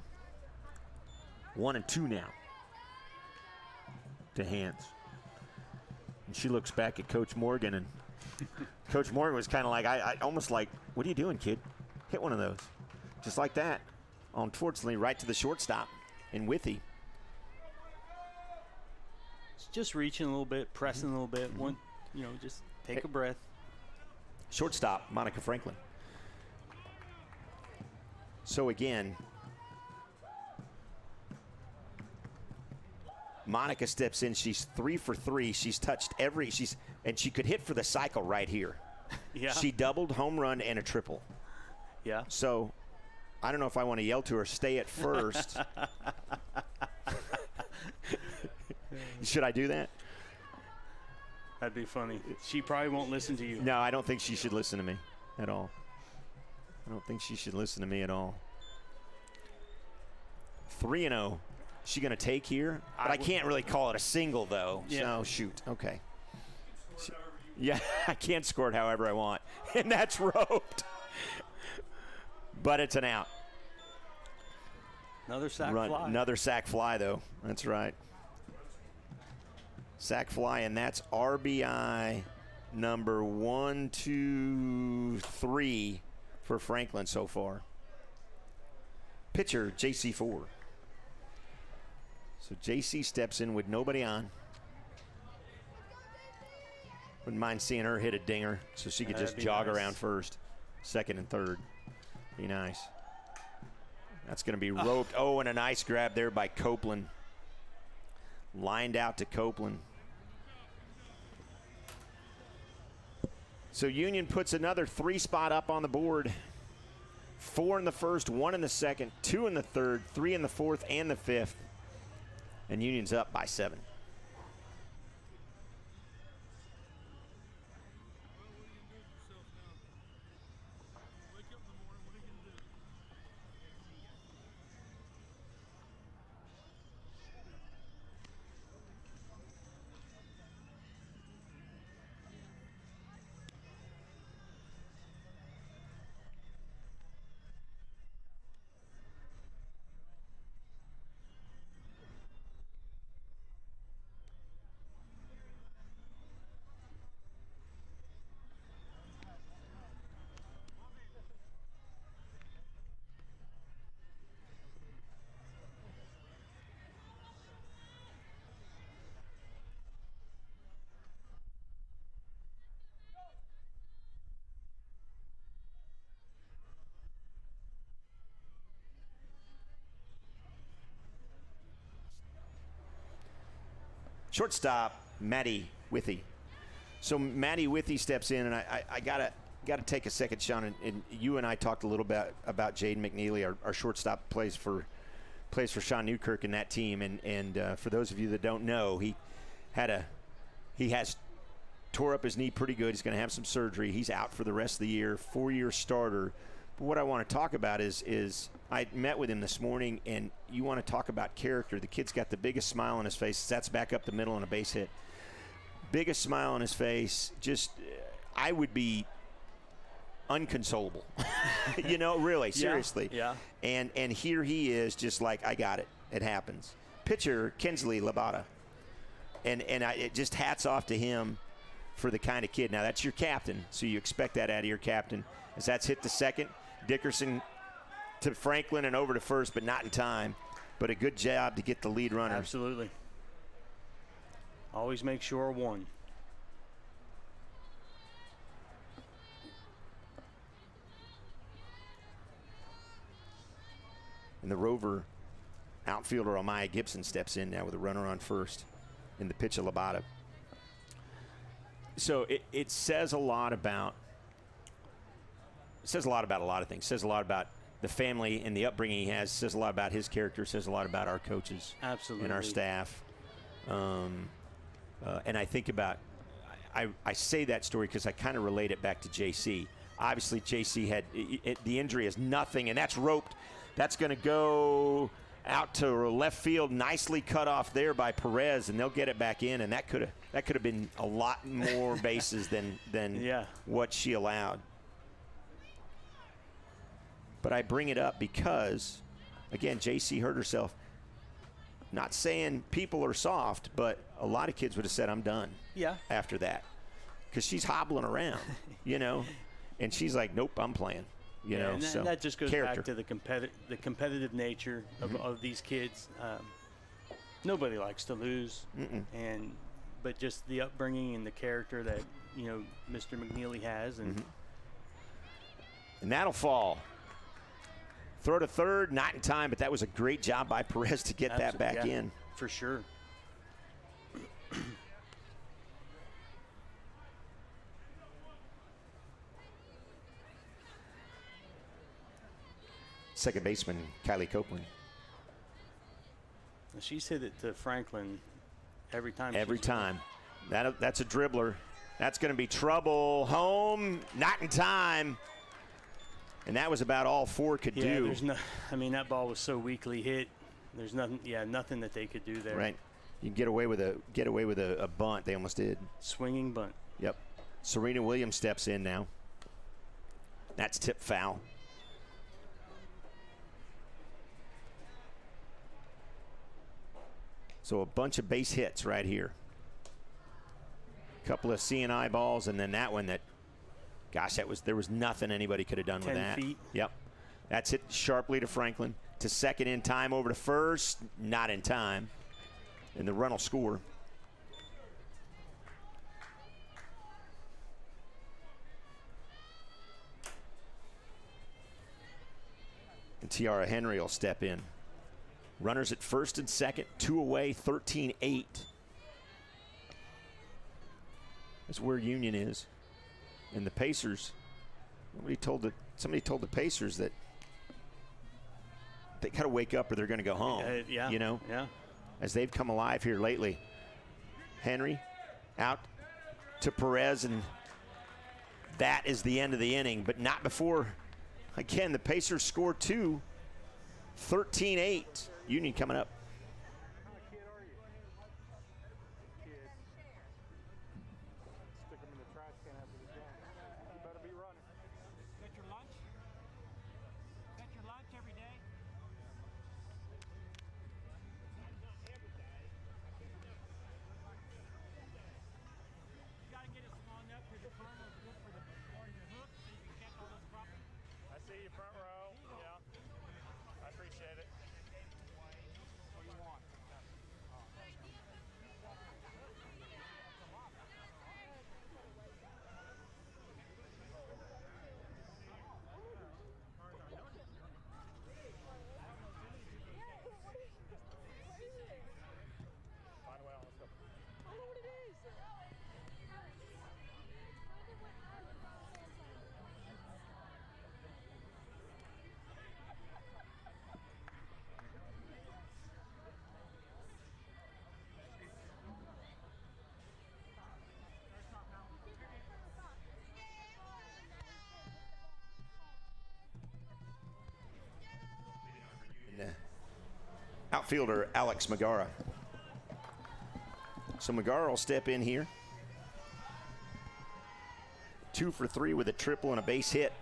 1-2 now to Hance. And she looks back at Coach Morgan, and Coach Morgan was kind of like, I almost like, what are you doing, kid? Hit one of those. Just like that. Unfortunately, right to the shortstop in Withy. Just reaching a little bit, pressing a little bit. One, just take a breath. Shortstop, Monica Franklin. So again, Monica steps in. She's 3 for 3. She's touched and she could hit for the cycle right here. Yeah. She doubled, home run, and a triple. Yeah. So I don't know if I want to yell to her, stay at first. Should I do that? That'd be funny. She probably won't listen to you. No, I don't think she should listen to me at all. I don't think she should listen to me at all. 3-0. She going to take here? But I can't really call it a single, though. Yeah. So, shoot. Okay. Yeah, I can't score it however I want. And that's roped. But it's an out. Another sack fly. Another sack fly, though. That's right. Sack fly, and that's RBI number 1, 2, 3 for Franklin so far. Pitcher, JC Ford. So JC steps in with nobody on. Wouldn't mind seeing her hit a dinger so she could just jog around first, second, and third. Be nice. That's going to be roped. Oh, and a nice grab there by Copeland. Lined out to Copeland. So Union puts another 3 spot up on the board. 4 in the first, 1 in the second, 2 in the third, 3 in the fourth, and the fifth. and Union's up by 7. Shortstop, Maddie Withy. So Maddie Withy steps in, and I gotta take a second, Sean. And you and I talked a little bit about Jaden McNeely, our shortstop, plays for Sean Newkirk in that team. And for those of you that don't know, he has tore up his knee pretty good. He's going to have some surgery. He's out for the rest of the year. 4-year starter. But what I want to talk about is I met with him this morning, and you want to talk about character. The kid's got the biggest smile on his face. That's back up the middle on a base hit. Biggest smile on his face. Just, I would be unconsolable. You know, really, seriously. Yeah. And here he is, just like, I got it. It happens. Pitcher, Kinsley Labata. And it just hats off to him for the kind of kid. Now, that's your captain, so you expect that out of your captain. As that's hit to second, Dickerson to Franklin and over to first, but not in time. But a good job to get the lead runner. Absolutely. Always make sure one. And the Rover outfielder, Amaya Gibson, steps in now with a runner on first in the pitch of Labata. So it says a lot about a lot of things. It says a lot about the family and the upbringing he has. It says a lot about his character. It says a lot about our coaches. Absolutely. And our staff. And I think about, I say that story because I kind of relate it back to JC. Obviously, JC had the injury is nothing, and that's roped. That's going to go out to left field, nicely cut off there by Perez, and they'll get it back in. And that could have been a lot more bases than what she allowed. But I bring it up because, again, JC hurt herself. Not saying people are soft, but a lot of kids would have said, I'm done after that. Because she's hobbling around, you know. And she's like, nope, I'm playing. You know, and so that just goes character. back to the competitive nature of these kids. Nobody likes to lose, but just the upbringing and the character that Mr. McNeely has, and that'll fall. Throw to third, not in time, but that was a great job by Perez to get that back in. For sure. Second baseman, Kylie Copeland. She's hit it to Franklin every time. Every time. That's a dribbler. That's going to be trouble. Home, not in time. And that was about all four could do. There's no. I mean, that ball was so weakly hit. There's nothing. Yeah, nothing that they could do there. Right. You can get away with a bunt. They almost did. Swinging bunt. Yep. Serena Williams steps in now. That's tip foul. So a bunch of base hits right here. A couple of C&I balls, and then that one that, gosh, there was nothing anybody could have done with that. 10 feet. Yep. That's hit sharply to Franklin. To second in time, over to first, not in time. And the run will score. And Tiara Henry will step in. Runners at first and second, 2 away, 13-8. That's where Union is. And the Pacers, somebody told the Pacers that they got to wake up or they're going to go home. Yeah. You know? Yeah. as they've come alive here lately. Henry out to Perez, and that is the end of the inning, but not before, again, the Pacers score 2, 13-8. Union coming up. Outfielder Alex Magara. So Magara will step in here. 2 for 3 with a triple and a base hit.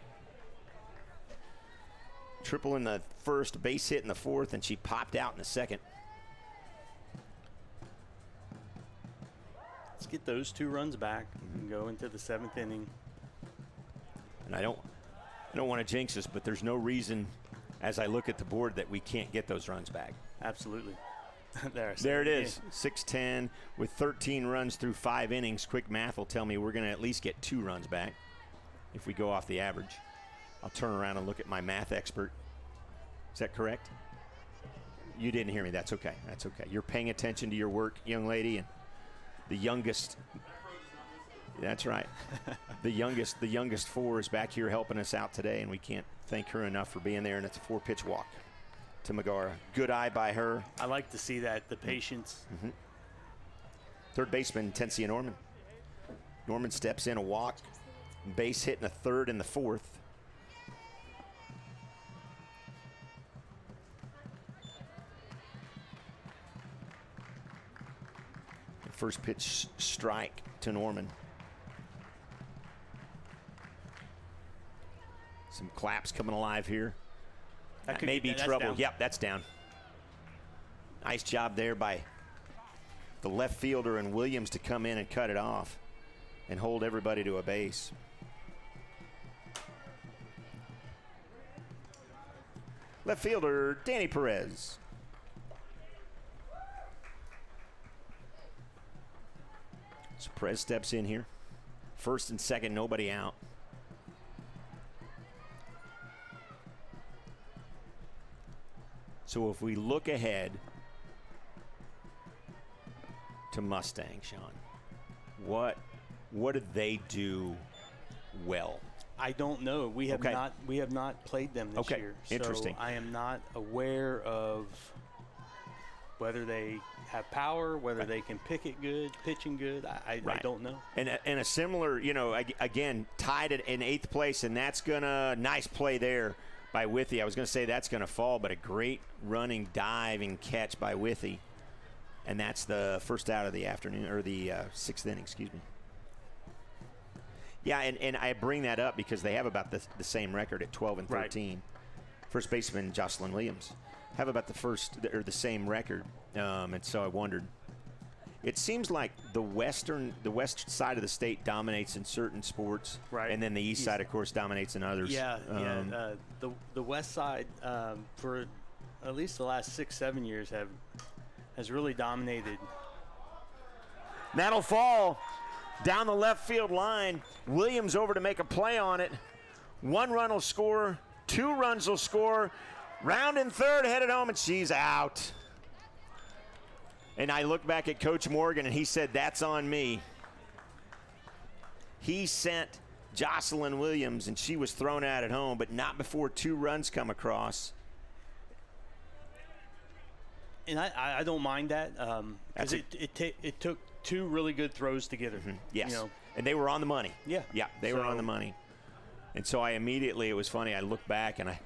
Triple in the first, base hit in the fourth, and she popped out in the second. Let's get those 2 runs back and go into the 7th inning. And I don't want to jinx us, but there's no reason, as I look at the board, that we can't get those runs back. Absolutely. There it is. 6-10 with 13 runs through 5 innings. Quick math will tell me we're going to at least get 2 runs back if we go off the average. I'll turn around and look at my math expert. Is that correct? You didn't hear me. That's okay. That's okay. You're paying attention to your work, young lady, and the youngest. That's right. The youngest 4 is back here helping us out today, and we can't thank her enough for being there. And it's a 4-pitch walk to Magara. Good eye by her. I like to see that, the patience. Third baseman, Tensia Norman. Norman steps in, a walk, base hit in the 3rd and the 4th. First pitch strike to Norman. Some claps coming alive here. That may be trouble. Down. Yep, that's down. Nice job there by the left fielder and Williams to come in and cut it off and hold everybody to a base. Left fielder, Danny Perez. So Perez steps in here. First and second, nobody out. So if we look ahead to Mustang, Sean, what did they do well? I don't know. We have not played them this year. Interesting. So I am not aware of whether they have power, whether they can pick it good, pitching good. I don't know. And a similar, again, tied it in 8th place, and that's gonna nice play there by Withy. I was going to say that's going to fall, but a great running diving catch by Withy. And that's the first out of the afternoon, or the 6th inning, excuse me. Yeah, and I bring that up because they have about the same record at 12 and 13. Right. First baseman Jocelyn Williams have about the same record. And so I wondered. It seems like the west side of the state dominates in certain sports, right? And then the east side, of course, dominates in others. The west side for at least the last 6-7 years has really dominated. That'll fall down the left field line. Williams over to make a play on it. 1 run will score, 2 runs will score. Round in third, headed home, and she's out. And I look back at Coach Morgan, and he said, that's on me. He sent Jocelyn Williams, and she was thrown out at home, but not before 2 runs come across. And I don't mind that because it took two really good throws to get it. Yes. You know. And they were on the money. Yeah. Yeah, they were on the money. And so it was funny, I looked back and I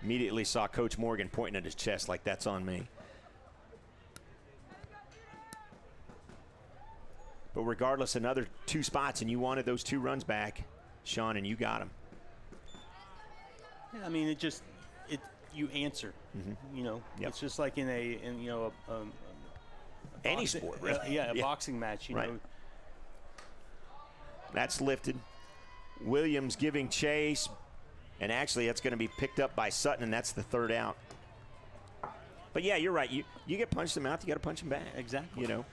immediately saw Coach Morgan pointing at his chest like, that's on me. But regardless, another 2 spots, and you wanted those 2 runs back, Sean, and you got them. Yeah, I mean, you answer. You know, it's just like in any sport, really. A boxing match. You know, that's lifted. Williams giving chase, and actually that's going to be picked up by Sutton, and that's the 3rd out. But yeah, you're right. You get punched in the mouth, you got to punch him back. Exactly. You know.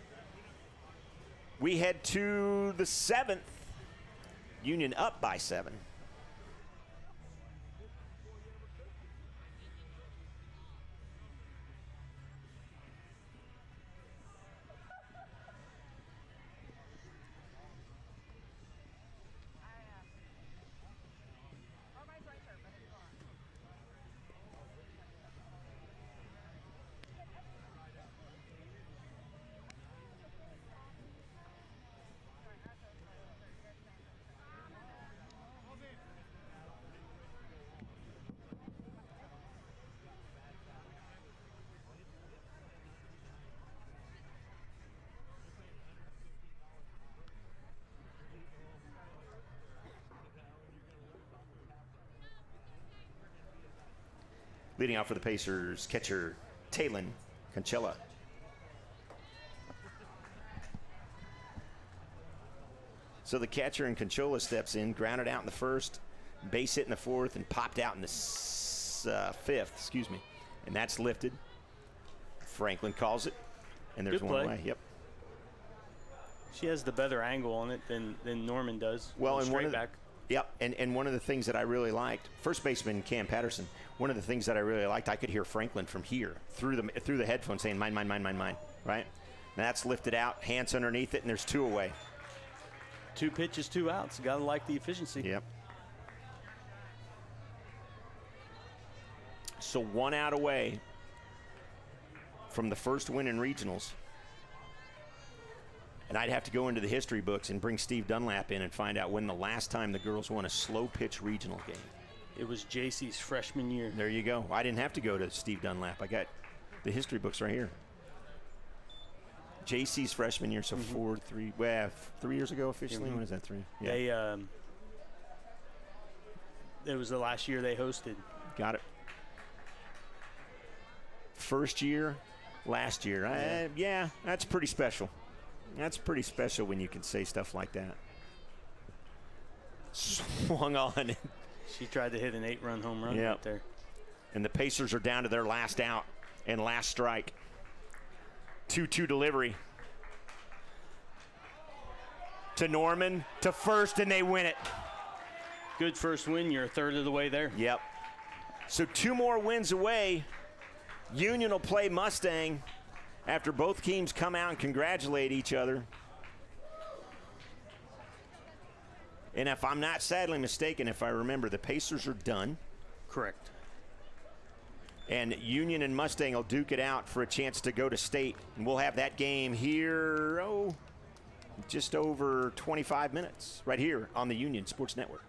We head to the 7th. Union up by 7. Leading out for the Pacers, catcher Talon Conchella. So the catcher in Conchola steps in, grounded out in the 1st, base hit in the 4th, and popped out in the 5th, excuse me. And that's lifted. Franklin calls it, and there's one away. Yep. She has the better angle on it than Norman does. Well, and straight back. Yep, and one of the things that I really liked, first baseman Cam Patterson, one of the things that I really liked, I could hear Franklin from here through the headphones saying, mine, mine, mine, mine, mine, right? And that's lifted out, hands underneath it, and there's 2 away. 2 pitches, 2 outs. Got to like the efficiency. Yep. So 1 out away from the first win in regionals. And I'd have to go into the history books and bring Steve Dunlap in and find out when the last time the girls won a slow pitch regional game. It was JC's freshman year. There you go. I didn't have to go to Steve Dunlap. I got the history books right here. JC's freshman year, so 3 years ago officially. When is that, 3? Yeah. It was the last year they hosted. Got it. First year, last year. Yeah, that's pretty special. That's pretty special when you can say stuff like that. Swung on. She tried to hit an 8-run home run right there. And the Pacers are down to their last out and last strike. 2-2 delivery. To Norman, to first, and they win it. Good first win. You're a third of the way there. Yep. So 2 more wins away. Union will play Mustang after both teams come out and congratulate each other. And if I'm not sadly mistaken, if I remember, the Pacers are done. Correct. And Union and Mustang will duke it out for a chance to go to state. And we'll have that game here, just over 25 minutes, right here on the Union Sports Network.